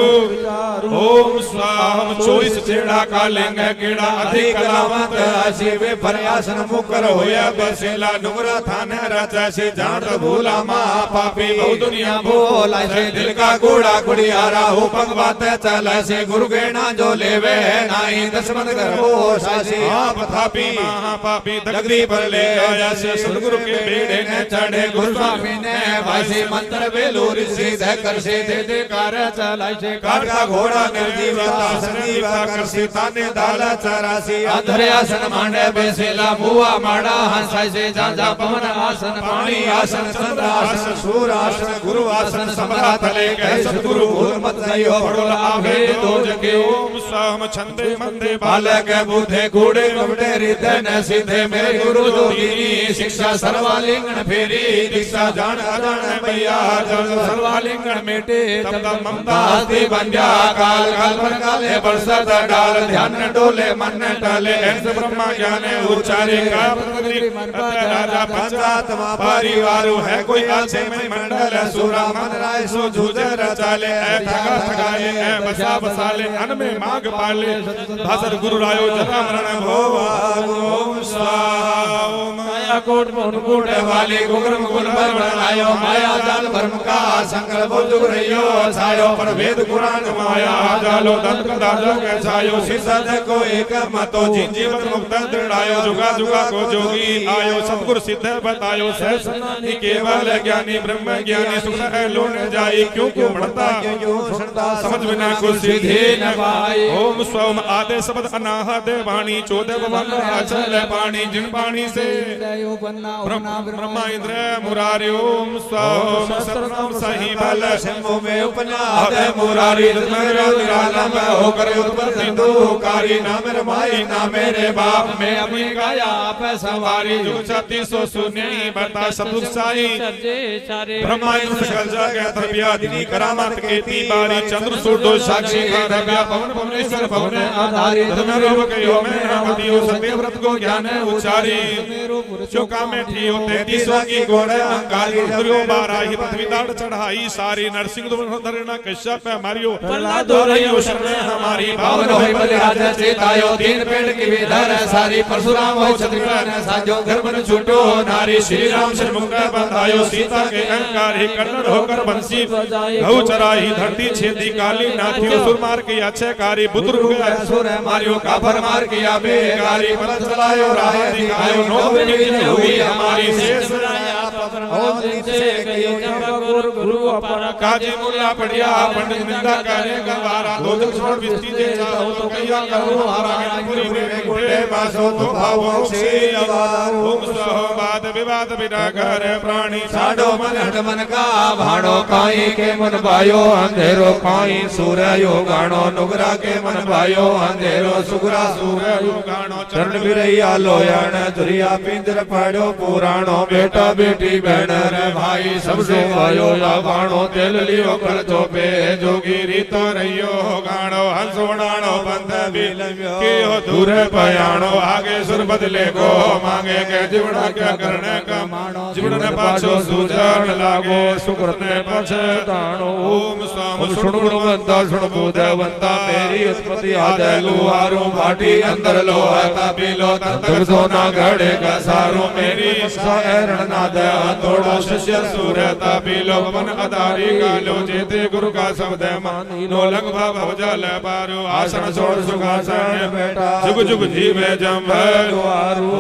ओम स्वाहा 24 छेड़ा का लिंग केड़ा अधिक लावत आसी वे प्रयासन मुकर होया बसेला नुगरा थाने राचासी जान भूला मा पापी बहु दुनिया बोला से दिल का कूड़ा कुड़ियारा हो भगवत चला से गुरु गेना जो लेवे नाई दशमन गर्भो सासी आप थापी महापापी दगरी पर ले आया से सदगुरु के बेड़े ने चढ़े गुरु स्वामी ने भासी मंत्र बेलूरी सीधे कर से दे कार चलाई से कार का घोड़ा निर्जीवता संजीवा कर सीता ने दाला चरासी अधर आसन मांडे बेसेला मुआ माड़ा हंसाई से जाजा पवन आसन पानी आसन चंद्र आसन सूर आसन गुरु आसन समरा तले कह सतगुरु भूल मत जाइयो बड़ोला आवे दो जगे ओम सहम छंदे मंदे बालक बूढ़े कूड़े कपटे हृदय न सीधे मेरे गुरु जोगिनी शिक्षा सर्वालिंगन फेरी दीक्षा जान अजान मैया जल सर्वालिंगन मेटे तब तब ममता हस्ती बंध्या काल काल पर काले बरसत डाल ध्यान डोले मन टले ऐसे ब्रह्मा ज्ञान उच्चारे का राजा पंचात्मा परिवार है कोई आछे में मंडल सुरा मन राय सो जूझे रचाले ठगा ठगाए बसा बसाले अन में मांग पाले भासर गुरु रायो जरा मरण भोवा ओम स्वाहा ओम माया कोट मुकुट वाली गुगरम गुण पर बनायो माया जाल भरम का संकल्प बुजुग रहियो छायो पर वेद कुरान माया जालो दंत दाजो के छायो सिसद को एक मतो जिन जीवन मुक्त दृढ़ायो जुगा जुगा को जोगी आयो सतगुरु सिद्ध बतायो सहसनानी केवल ज्ञानी ब्रह्म ज्ञानी सुख है लोन जाई क्यों क्यों बढ़ता समझ बिना कुछ सिद्धि न पाई ओम स्वम आदे शब्द अनाहत वाणी चौदह भवन अचल पानी जिन पानी से ब्रह्मा इंद्र मुरारी ओम स्वम शस्त्रनाम सही बल शंभु में उपनाद मुरारी निरालम होकर उत्पन्न सिंधुकारी ना मेरे माई ना मेरे बाप में अपनी काया आप सवारी जो 3600 शून्य बता सतुक साई ब्रह्मा इंद्र सकल जगह तबिया दिनी करामत केती बारी चंद्र सूर्य साक्षी रव्या पवन पवनेश्वर पवन आधारी धर्म रूप के यो में नामदियो सत्य व्रत को ज्ञान उच्चारी चौका में ठियो 33 की घोड़े अंगारी दुर्यो बाराही पृथ्वी दाड़ चढ़ाई सारी नरसिंह धरना कश्यप मारियो प्रहलाद रहियो शरण हमारी पावन होई बलिराज चेतायो तीन पेड़ की विधर सारी परशुराम हो छत्रपति साजो घर बन छूटो नारी श्री राम से मुक्त बंधायो सीता के अहंकारी कन्नड़ होकर बंसी गौ चराई धरती छेदी काली नाथियो सुरमार की अच्छे कारी बुद्र हुए सुर मारियो काफर मार किया बेकारी पल चलायो राह दिखायो नोब निकली हुई हमारी शेष गुरु अपर काजी मुल्ला पढ़िया पंडित निंदा करे गवारा दो जग छोड़ बिस्ती दे जाओ तो कहिया करो हमारा पूरी में गुड़े बासो तो भावो से अवार ओम स्वाहा वाद विवाद बिना कर प्राणी साडो मन हट मन का भाणो काई के मन भायो अंधेरो काई सूर्यो गाणो नुगरा के मन भायो अंधेरो सुगरा सूर्यो गाणो चरण बिरैया लोयण दुरिया पिंजर पाड़ो पुराणो बेटा बेटी बहन रे भाई सबसे भायो या गाणो तेल लियो कर तो पे जोगी रीतो रहियो गाणो हंसोणाणो बंद बिलम्यो कियो दूर पयाणो आगे सुर बदले को मांगे के जीवड़ा क्या करने का माणो जीवन पाछो सूझण लागो सुकृत ने पछताणो ओम स्वाम सुण गुणवंता सुण बुद्धवंता तेरी उत्पत्ति आदे लुहारो भाटी अंदर लोहता बिलो तंत्र सोना घड़े का सारो मेरी सारण नाद तोड़ो शिष्य सूरता बिलो मन अदारी गालो जेते गुरु का शब्द मानी नो लंग भाव जल पारो आसन छोड़ सुखासन बैठा जुग जुग जीवे जम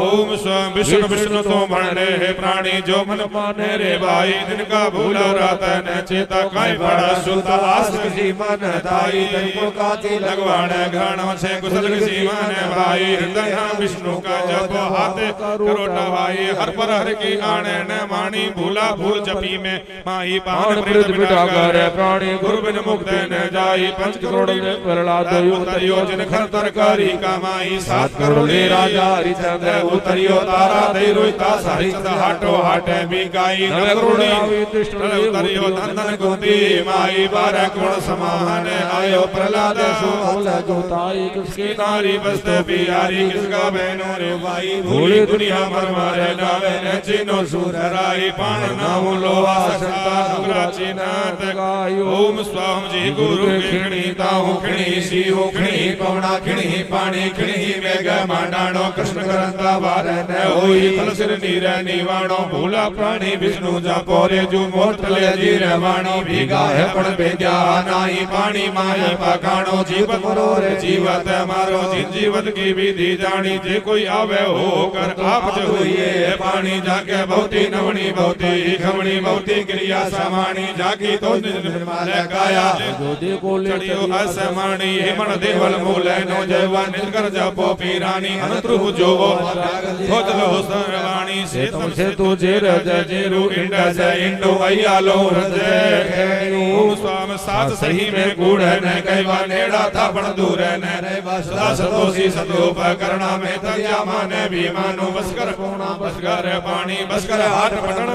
ओम स्वयं विष्णु विष्णु तो मरने है प्राणी जो मन माने रे भाई जिनका भूला रहता न चेता काई बड़ा सुता आस किसी मन दाई तनको काती लगवाने घाणों से कुशल किसी मन भाई हृदय विष्णु का जप हाथ करोटा भाई हर पर हर की आने न मानी भूला भूल जपी में माही पान प्रेत बिटा कर प्राणी गुरु बिन मुक्त न जाई पंच करोड़ प्रहलाद उतरियो जिन खर तरकारी का माही 7 करोड़ राजा हरिचंद्र उतरियो तारा दे रोइता हरिचंद हाटो हाटे भी गाई 9 करोड़ उतरियो नंदन गोदी माही 12 करोड़ समान आयो प्रहलाद सोल जोताई किसकी नारी बसते बिहारी किसका बहनों रे भाई भूली दुनिया मर मारे नावे न चिनो सूर राई पान नाम लोहा संता नुगरा चिनात गायो ओम स्वाम जी गुरु खिणी ताऊ खिणी सीओ खिणी पवना खिणी पानी खिणी मेघ मांडाणो कृष्ण करंता वार न होई फल सिर नीर निवाणो भूला प्राणी विष्णु जापोरे जो मोटले जीर वाणी भीगा है पण बेद्या नाही पानी माय पखाणो जीव मरो रे जीवत मारो जिन जीवत की विधि जानी जे कोई आवे हो कर आप जो होइए पानी जाके बहुती नवणी बहुती खमणी बहुती क्रिया समानी जागी तो निर्मल काया जो देखो ले चढ़ियो असमानी हिमण देवल मूले नो जयवा निलकर जपो को पीरानी अनंतरु जोवो खोजलो सर्वाणी से सेतु जेर जेरु इंडा इंडो अय्यालो ओम स्वाम सास सही में गुड़ न कैवा नेड़ा था पण दूर न सदा सतोषी सतोपकरणा में तज्या माने विमानो बसकर पूर्णा बसकर पानी बसकर हाथ पटन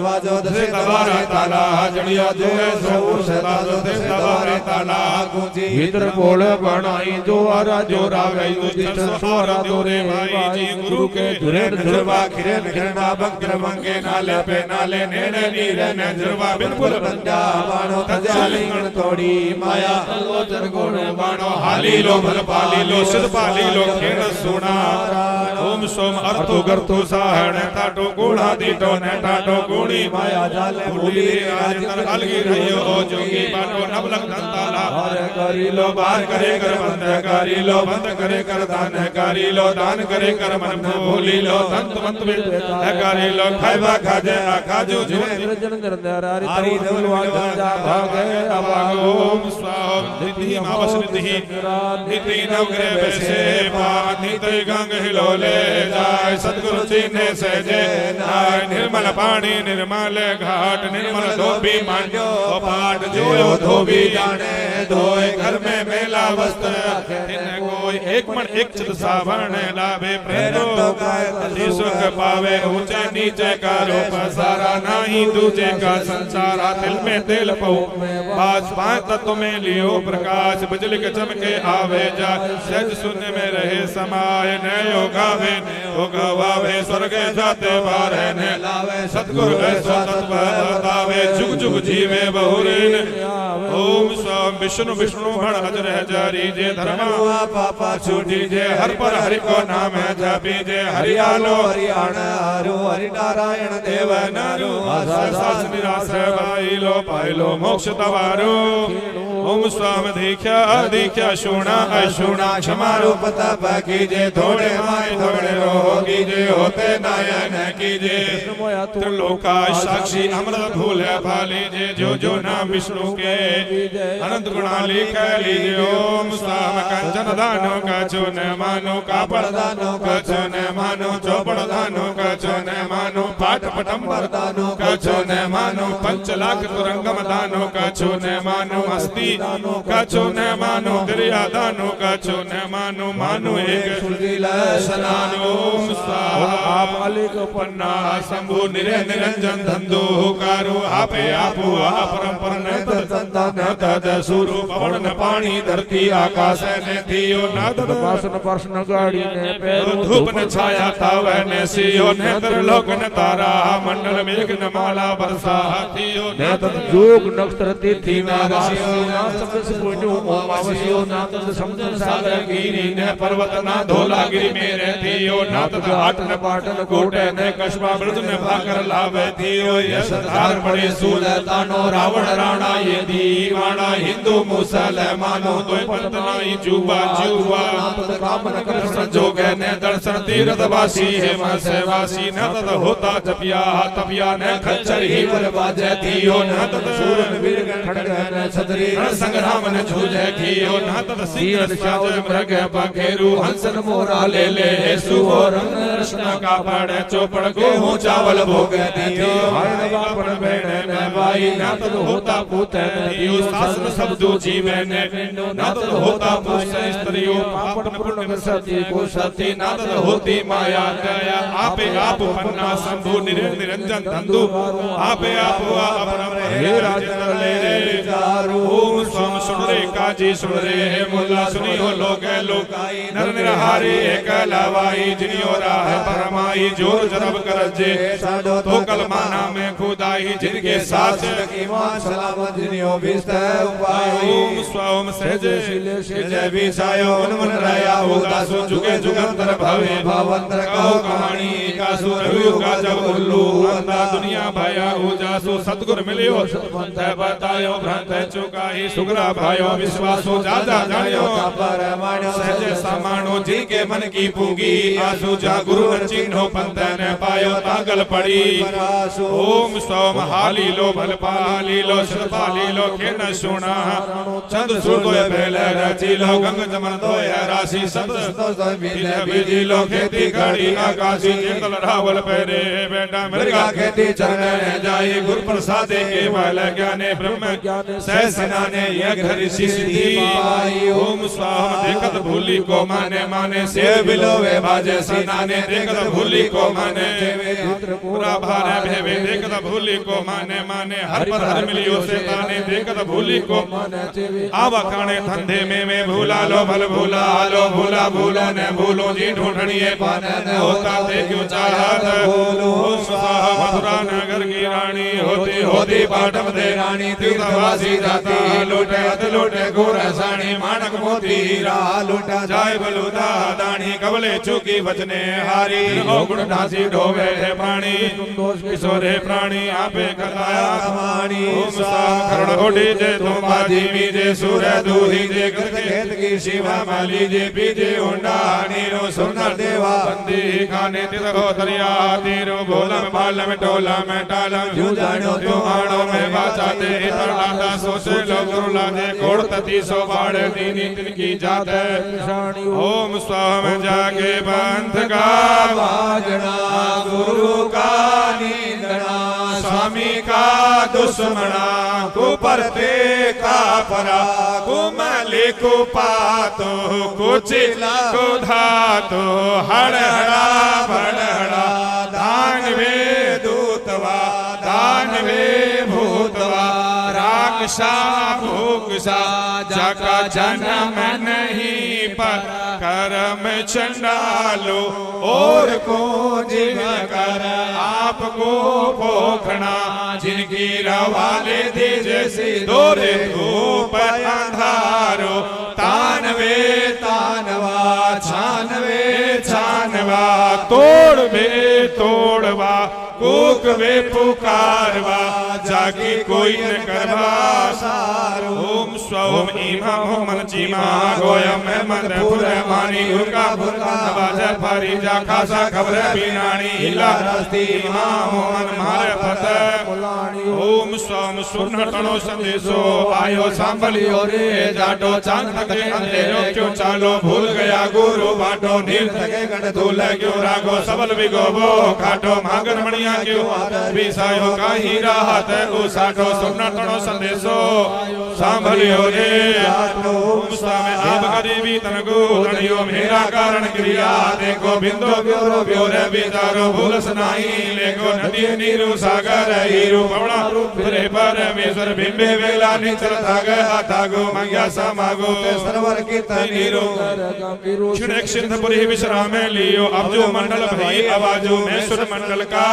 वाजो दसे तवारा ताला जड़िया जोए सौर सदा दसे तवारा ताला गुंजी भीतर बोल बनाई जो आरा जो रावई दुष्ट स्वरा दोरे भाई जी गुरु के धुरे धुरवा किरण किरणा बंकर मंगे नाले पे नाले नेड़े नीरे ने जुरवा बिल्कुल बंदा बाणो तजालिंगण तोड़ी माया लोचन गुण बाणो हाली लो भल पाली लो सिद्ध पाली लो खेण सुना ओम सोम अर्थो गर्तो साहण ताटो गुणा दीटो ने ताटो गुणी माया जाले भूली राज कर अलगी रहियो ओ जोगी बाटो नवलक दंताला हर करी लो बार करे कर बंद करी लो बंद करे कर दान करी लो दान करे कर मन भूली लो तंत मंत करी लो खाइबा खाजे खाजू जुए जन निरंतर हरि देवलवान जा भागे अभाग ओम स्वाम निधि मावस निधि निधि नवग्रह बेसे पान निधि गंग हिलोले जाय सतगुरु चिन्ह सहजे नाय निर्मल पानी निर्मल घाट निर्मल धोबी मांडो पाट जो धोबी जाने धोए घर में मेला वस्त्र इन कोई एक मन एक चित सावरण लावे प्रेरो गाय सुख पावे ऊंचे नीचे का रूप सारा नहीं दूजे का संसारा दिल में तेल पौ पांच पांच तत्व में लियो प्रकाश बिजली के चमके आवे जा सहज शून्य में रहे समाय न योगावे योगवावे स्वर्ग जाते बारे न लावे सतगुरु ऐसा तत्व बतावे जुग जुग जीवे बहुरीन ओम स्वाम विष्णु विष्णु हर हजर जारी जे धर्मा पापा छूटी जे हर पर हरि को नाम है जपी जे हरियालो हरियाणा हरु हरि नारायण देव नारु सास निराश पाइलो पाइलो मोक्ष तवारो ओम स्वाम दीक्षा दीक्षा शूणा अशूणा क्षमा रूप तप कीजे थोड़े माय थोड़े रोगी जे होते नायन कीजे त्रिलोका साक्षी अमृत भूल भाली जे जो नाम विष्णु के अनंत गुणा लिख लीजे ओम स्वाम कंचन दानो का चुन मानो कापड़ दानो का चुन मानो चौपड़ दानो का चुन मानो पाठ पटंबर दानो का चुन मानो पंच लाख तुरंगम दानो का चुन मानो अस्थि का चुन मानो दरिया दानो का चुन मानो मानो एक स्नानो आप अलिक पन्ना शंभु निरे निरंजन धंधो कारो आपे आपो अपरंपर न तद तद सुरु पवन न पानी धरती आकाश ने थियो न तद पासन पर्सन गाड़ी ने पैरो धूप न छाया तावे ने सियो ने तर लोक न तारा मंडल मेघ न माला बरसा थियो न तद जोग नक्षत्र तिथि नासियो ना सबस पुण्यो ओमावसियो ना तद समुद्र सागर गिरी ने पर्वत ना धौलागिरी मेरे थियो न तद आठ न पाटन कोटे ने कस्बा ब्रज ने भाकर लावे थियो यश धार बड़े सूल तानो रावण राणा ये दीवाना हिंदू मुसलमानो दो पंथ नहीं जुबा जुबा कामन कर संजोगे ने दर्शन तीर्थ वासी है वासी न तद होता जपिया तपिया ने खच्चर ही वर बाजे थियो न तद सूरन वीर खड़ग न छतरी संग्राम न जूझे थियो न तद सिंह साज मृग पखेरु हंसन मोरा ले सुओ रंग रत्न का पड़े चौपड़ गेहूं चावल भोग थियो हरण बापन बेण न भाई न तद होता पूत थियो सासन शब्दो जीवे ने न तद होता पुरुष स्त्रियों पापन पूर्ण सती को सती न तद होती माया दया आपे आप पन्ना शंभु निरंजन धंधु आपे आप अपरम हे राजन ले रे चारो ओम स्वाम सुन रे काजी सुन रे हे मुल्ला सुनियो लोग लोकाई नर निरहारी एक लवाई जिनियो राह परमाई जोर जरब करजे तो कलमाना में खुदाई जिनके साथ की मान सलामत जिनियो बिस्ते उपाय ओम स्वाम सहजे जय विसायो मन रया होगा सो जुगे जुगंतर भवे भावंतर कहो कहानी का सुरयु का जब उल्लू अंधा दुनिया भया हो जासो सतगुर मिलियो बतायो भ्रांत चुकाई सुगरा भायो विश्वासो जाजा जानियो परमाणो सहज समाणो जी के मन की पूगी आसु जा गुरु न चिन्हो पंथ ने पायो तागल पड़ी ओम सोम हाली लो भल पाली लो श्र पाली लो के न सुना चंद सुगोय पहले रची लो गंग जमन दोय राशि सब बीजी लो खेती गाड़ी आकाशी एकल रावल पहरे बेटा मृगा खेती चरण जाई गुरु प्रसाद के बल ज्ञाने ब्रह्म ज्ञान सह सेनाने यज्ञ ऋषि सिद्धि पाई ओम स्वाहा देखत भूली को माने माने से बिलोवे बाजे सीनाने देखत भूली को माने पूरा भारे भेवे देखत भूली को माने माने हर पर हर मिलियो से ताने देखत भूली को आवा काने धंधे में भूला लो भल भूला लो भूला भूलो ने भूलो जी ढूंढनिए पाने न होता ते क्यों चाहत ओम स्वाहा मथुरा नगर की रानी होती होती पाटम दे रानी तीर्थवासी जाती लूटे अत लूटे घोर साणी मानक मोती हीरा लूटा जाय बलुदा दानी कबले चुकी बचने हारी गुण ढासी ढोवे है प्राणी किशोरे प्राणी आपे कथाया कमानी ओम स्वाहा करुण होडी जे तुम बाजी मीजे सूर दूही जे खेत की शिवा माली जे पीजे उंडा नीरो सुंदर देवा बंदी खाने तिरहो दरिया तीरो बोलम बालम टोला में टालम जू जानो तो आड़ो में बाचा दे इतर लादा सोचे लो गुरु लादे कोड़ तती सो बाड़े दीनी तिनकी जात ओम स्वाहा में जाके बंध का बाजना गुरु का नींदना स्वामी का दुश्मना कुपरते का परा कुमले को पातो कुचिला को धातो हड़हड़ा भड़हड़ा दानवे दूतवा दानवे भूतवा राक्षसा भूकसा जाका जन्म नहीं पर कर्म चंडालो और को जिन कर आपको पोखना जिनकी रवाले दी जैसी दोरे धूप अंधारो तानवे तानवा छानवे छानवा तोड़ बे तोड़वा कूक वे पुकारवा जागी कोई न करवा सारो ओम स्वम ईमा मन चीमा गोयम मन पुर मानी उनका भुरका नवाज फारी जा खासा खबर बीनानी हिला रस्ती ईमा मन मार फत ओम स्वम सुन तणो संदेशो आयो सांभलियो रे जाटो चांद के अंधेरो क्यों चालो भूल गया गुरु बाटो नील थके गण धूल क्यों रागो सबल विगोबो खाटो मागर मणिया क्यों विसायो का ही राहत उसाटो सुना तणो संदेशो सांभलियो रे ओम स्वामी आप गरीबी तनगु रणियो मेरा कारण क्रिया देखो बिंदो ब्योरो ब्योरे विचारो भूल सनाई लेको नदी नीरु सागर हीरु पवना रे परमेश्वर बिंबे वेला निचर थाग थागो मंग्या समागो सरवर कीर्तन नीरु क्षुणेक सिंधपुरी विश्राम लियो अब जो मंडल भई आवाजो में सुर मंडल का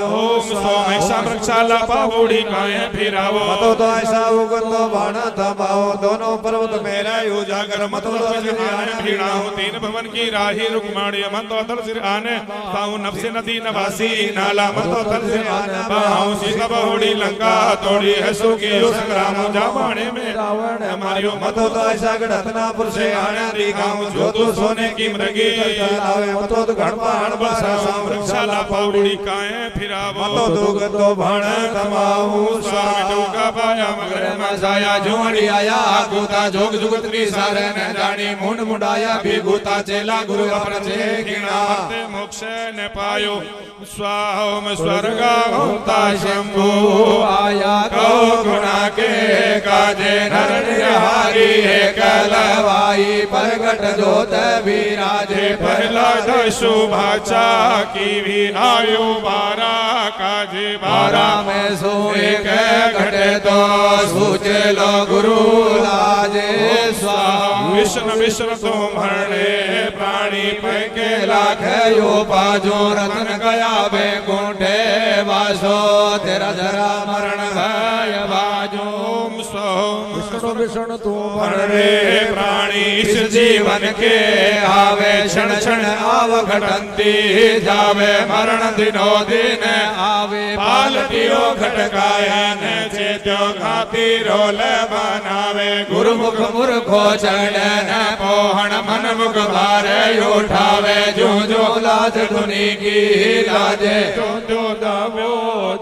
ओम सोम ऐसा वृक्षाला पावोड़ी काए फिरावो मतो तो ऐसा उगतो बाणा थमाओ दोनों पर्वत मेरा उजागर मतो तो सिरहाने भीड़ाओ तीन भवन की राही रुकमाणी मतो तल सिरहाने पाऊं नफसे नदी नवासी नाला मतो तल सिरहाने पाऊं सीता बहुड़ी लंका तोड़ी है सुखी संग्राम जावाने में रावण मारियो मतो तो ऐसा गढ़तना पुरसे आने दिखाऊं जो तू सोने की मृगी लावे मतो तो गढ़पाण बसा वृक्षाला पावोड़ी काए फिरावो मतो दुगतो भाण तमाऊ स्वामी टूका पाया मगर मसाया जोड़ी आया गुता जोग जुगत भी सारे न जानी मुंड मुंडाया भी गुता चेला गुरु अपन जे गिना मोक्ष न पायो स्वाहोम स्वर्गा होता शंभु आया को गुना के काजे नर हारी है कलवाई प्रगट जोत विराजे पहला शुभाचा की भी आयु 12 काजे 12 में सो एक घटे तो सूच लो गुरु लाजे स्वाहा विष्णु विष्णु तुम्हारे प्राणी पैके लाख यो बाजो रतन गया बैकुंठे वासो तेरा जरा मरण भय बाजो ओम विष्णु विष्णु तू भण रे प्राणी इस जीवन के आवे क्षण क्षण आव घटंती जावे मरण दिनो दिन आवे पालटियो घटकायन चेत्यो खाती रोल बनावे गुरुमुख मूर्खो चढ़न पोहण मन मुख भार उठावे जो जो लाज धुनी की लाजे जो जो दावो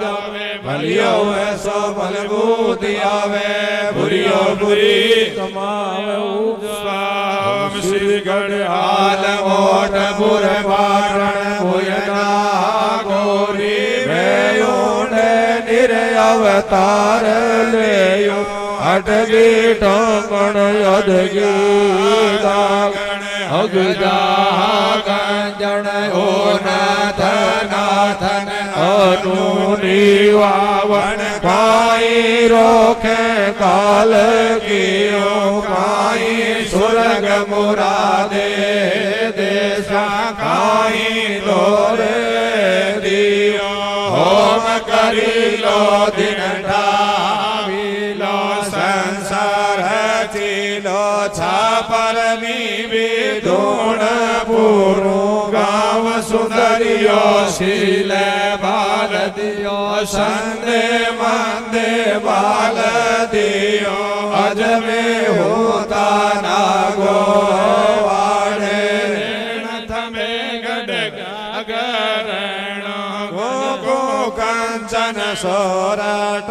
दावे भलियो ऐसो भल बूद्धि आवे बुरियो बुरी कमावे स्वाम श्री हाल मोट बुर बारण भुजना गोरी भेयोने निर अवतार लेयो अटगी टोकण अदगी दागण अगदा गंजन ओ नाथ नाथन अनुनिवावन काई रोखे काल कियो काई सुरग मुरादे देशा काई दोरे दियो होम करी लो दिन ढाविलो संसार चिलो छापरनी विदुण पुरु गाँव सुंदरियो शील बाल दियो संदे मंदे बाल दियो अज में होता ना गो वाड़े में गडगरण गो गो कंचन सोरठ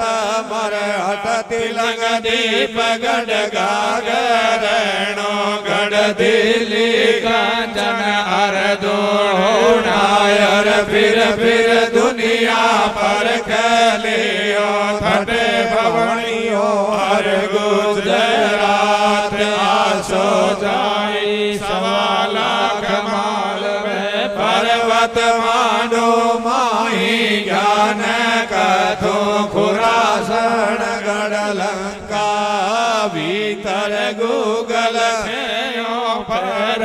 मर हट तिलंग दीप गड गागरण गड दिली कंचन हर दोनायर फिर फिर दुनिया पर कलियो फटे भवनियो हर गुजरात आसो जाई सवाला कमाल में पर्वत मानो माही ज्ञान कथो खुरासन गढ़ लंका भीतर गूगल पर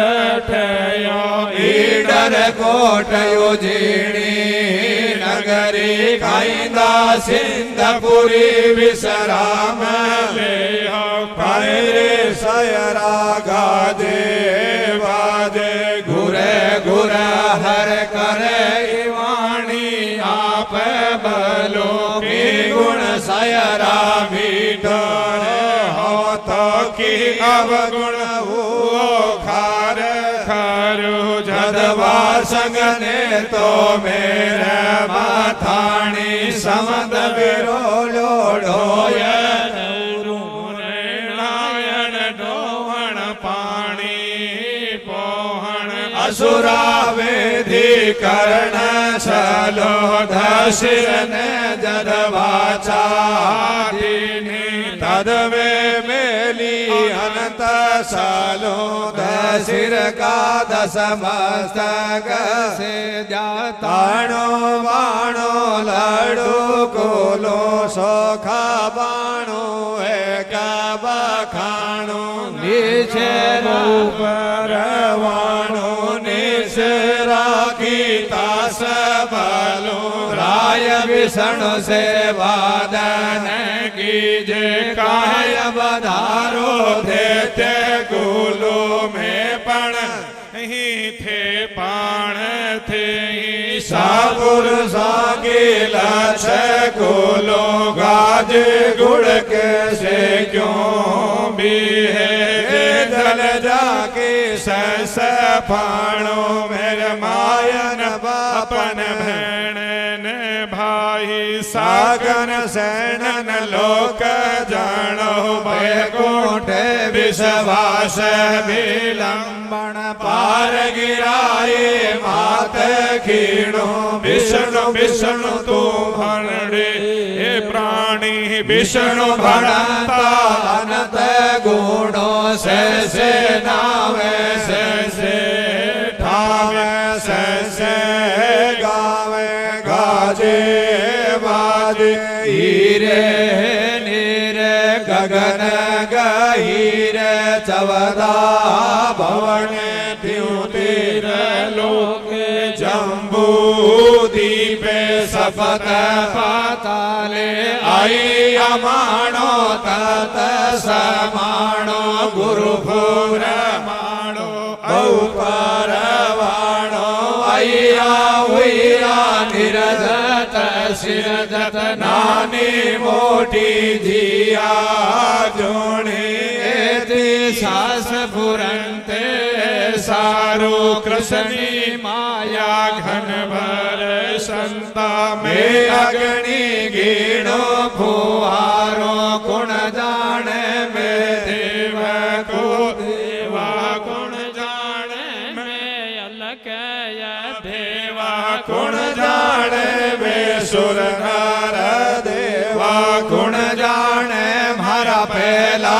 ईडर कोट उजीणी नगरी खाइंदा सिंधपुरी विश्राम ले पैरे सयरा गाजे बाजे घुरे घुरे हर करे वाणी आप बलो की गुण सयरा मीठो हो तो की अवगुण वो खार खारो जदवा संगने तो मेरे माथाणी समद बिरो लोढ़ोय नारायण डोहण पाणी पोहण असुरा वेधि कर्ण चलो धशिरन जदवा चाटिनी तदवे मेली अनंत सालो दशिर का दस मस्तक से जाताणो बाणो लड़ू कोलो सोखा बाणो एक बखाणो नीचे ऊपर वाणो नीचे राखी तास बलो राय विष्णु से वादन कीजे काय बधारो देते गुलो में पण ही थे पाण थे सापुर सागे लक्ष गोलो गाज गुड़ के से क्यों भी है दल जाके सस फाणो मेरे मायन बापन भैणन भाई सागन सैनन लोक जानो बैकुंठे विश्वास विलंबन पार गिराए मात खीणो विष्णु विष्णु तू भरणे हे प्राणी विष्णु भणता अनंत गुणों से नावे से ठावे से गावे गाजे बाजे हीरे नीरे गगन गहीरे चवदा भवन त्यों तीर लोके जम्बू दीपे सब सपत पाताले आई अमाणो तत समाणो गुरु माणो औपर वाणो अय्या उय्या निरजत सिरजत नानी मोटी जिया जोणी सास पुरंते सारो कृष्णी माया घन भर संता में अग्नि गीणो फुहारो गुण जाने में देव को देवा गुण जाने में अलग देवा गुण जाने में सुर नर देवा गुण जाने मारा पहला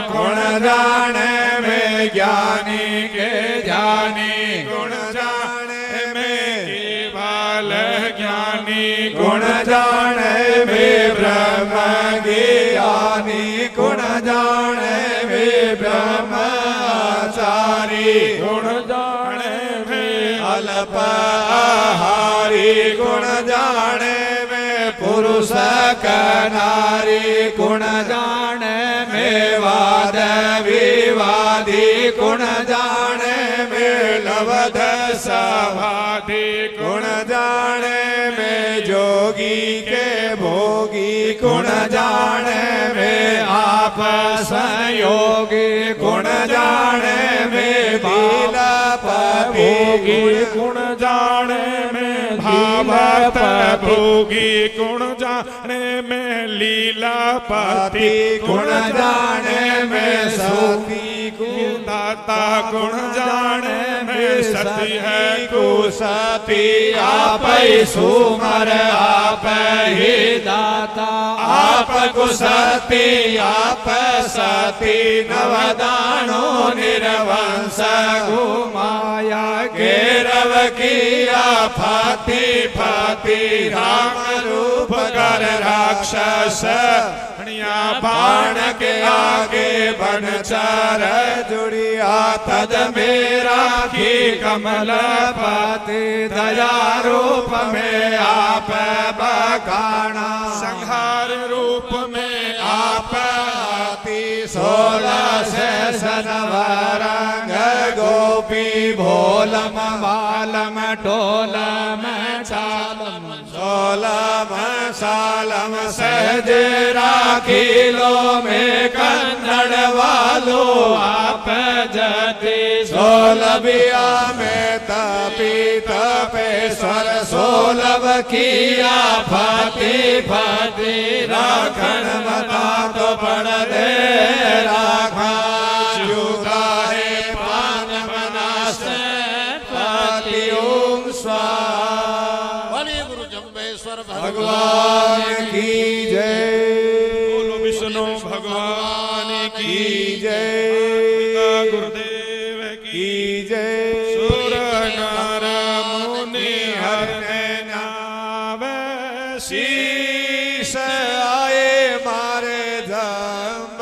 गुण जाने में ज्ञानी के ज्ञानी गुण जाने में केवल ज्ञानी गुण जाने में ब्रह्म ज्ञानी गुण जाने में ब्रह्मचारी गुण जाने में अल्पहारी गुण जाने में पुरुष का नारी गुण जाने में वाद विवादी गुण जाने में लवध समाधि गुण जाने में जोगी के भोगी गुण जाने में आप संयोगी गुण जाने में बीलापति गुण जाने में भावत भोगी गुण जाने में लीलापति गुण जाने में सती दाता गुण जाने में सती है कुसती आप सुमर आप ही दाता आप कुसती आप सती नवदानो निर्वंश घुमाया घेरव किया फाती फाती राम रूप कर राक्षस बाण के आगे बनचार जुड़िया तद मेरा की कमल पाती दया रूप में आप बखाना संहार रूप में आप आती 16 से सनवरंग गोपी भोलम बालम टोलम चालम 16 सालम सहजरा किलो में कन्नड़ वालो आप जति 16 में तपी तपेश्वर 16 किया फती फती राखण बता तो पड़ दे राखा जुगा है पान मनास पति ओम स्वाहा गुरु जम्बेश्वर भगवान की जय। बोलो विष्णु भगवान की जय। गुरुदेव की जय। सुर नर मुनि हर नाम शीश आए मारे जम्ब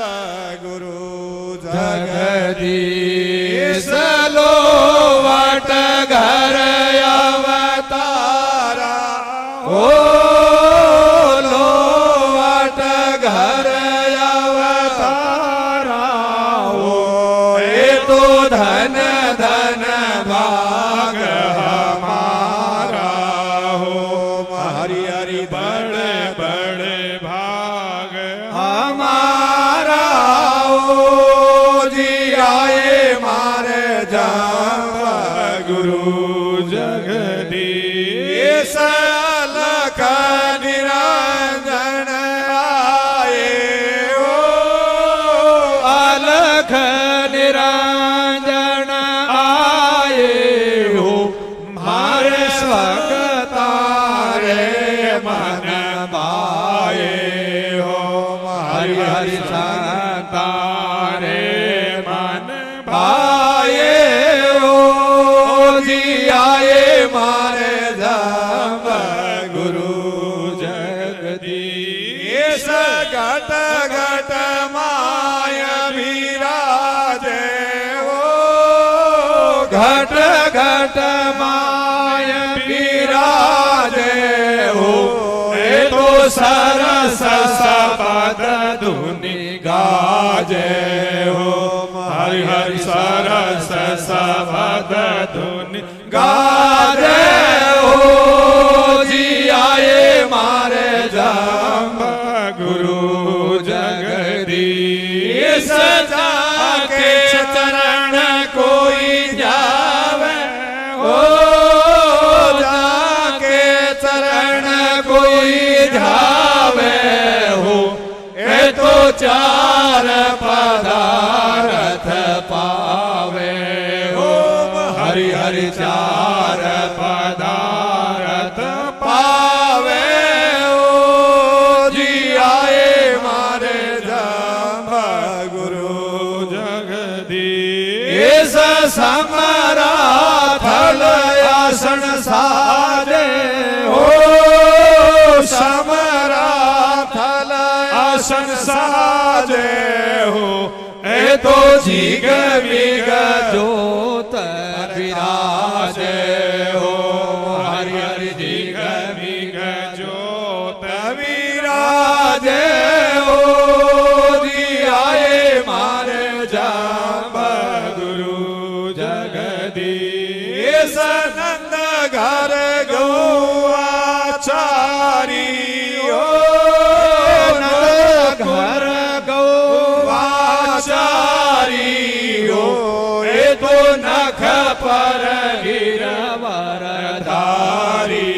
गुरु जगदीश लो वट घर अवतारा ओ लो वट घर अवतारा ओ ये तो धन धन भाग हमारा हो हरि हरि बड़े बड़े भाग हमारा हो जी आए मारे जाम गुरु जगदीश लख निरंजन आए हो अलख निरंजन आए हो मारे स्वगतारे मन भाए हो हरि हरि संतारे मन भाए हो जी आए मारे जब गुरु जगदीश घट घट माय विराजे हो घट घट माय विराजे हो ए तो सरस सबद धुनि गाजे हो हरि हरि सरस सबद धुनि गाजे हो जी आए मारे जाम गुरु जगदीश जाके चरण कोई जावे हो जाके चरण कोई जावे हो ए तो चार पदार्थ पावे हो हरि हरि चार पदार्थ पावे हो जी आए मारे जाम गुरु जगदीश समराथल आसन साजे हो समराथल आसन साजे हो ए तो जीग विग जोत विराजे हो हरि हरि जीग विग जोत विराजे हो जी आए मारे जाम गुरु जगदीश नंद घर गौआचारी हो नंद घर गौआचारी हो ए तो नख पर गिरवर धारी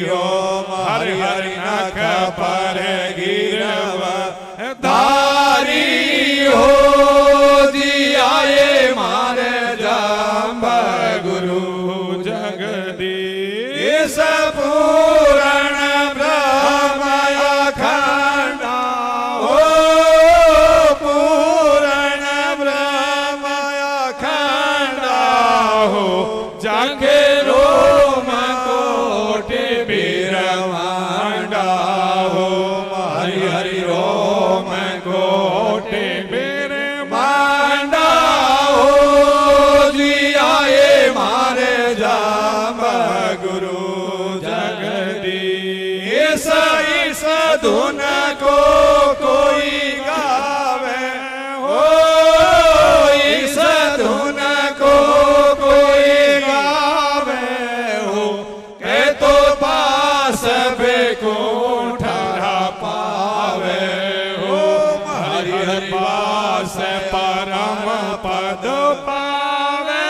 हो हरि हरि नख पर गिरवर धारी हो जी आए मारे जाम गुरु जगदीश पूरण ब्रह्म अखंड हो पूरण ब्रह्म अखंड हो जाके रोम कोटि बिरवांडा हो हरि हरि रोम कोटि बिरवांडा हो जी आए मारे जाम गुरु जगदीश इस धुन को कोई गावे हो इस धुन को कोई गावे हो के तो पास बेकोठा पावे हो हरि हरि पास परम पद पावे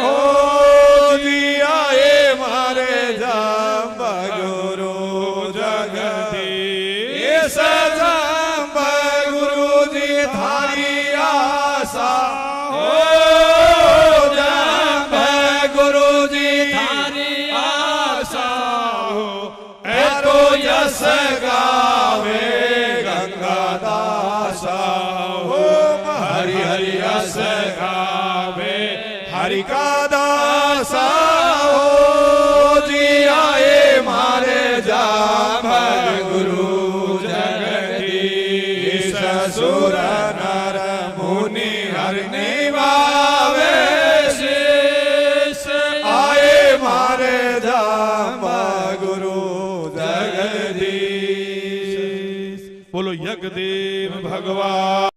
हो जी आए मारे जाम गुरु जगदीश जाम गुरु जी थारी आशा हो जाम गुरु जी थारी आशा हो ए तो यश गावे गंगा दासा हो हरि हरि यश गावे हरि का दासा हो जी आए मारे जाम गुरु जगदीश सुर नर मुनि हरि निभावे शीश आए मारे जाम गुरु जगदीश। बोलो यज्ञदेव भगवान।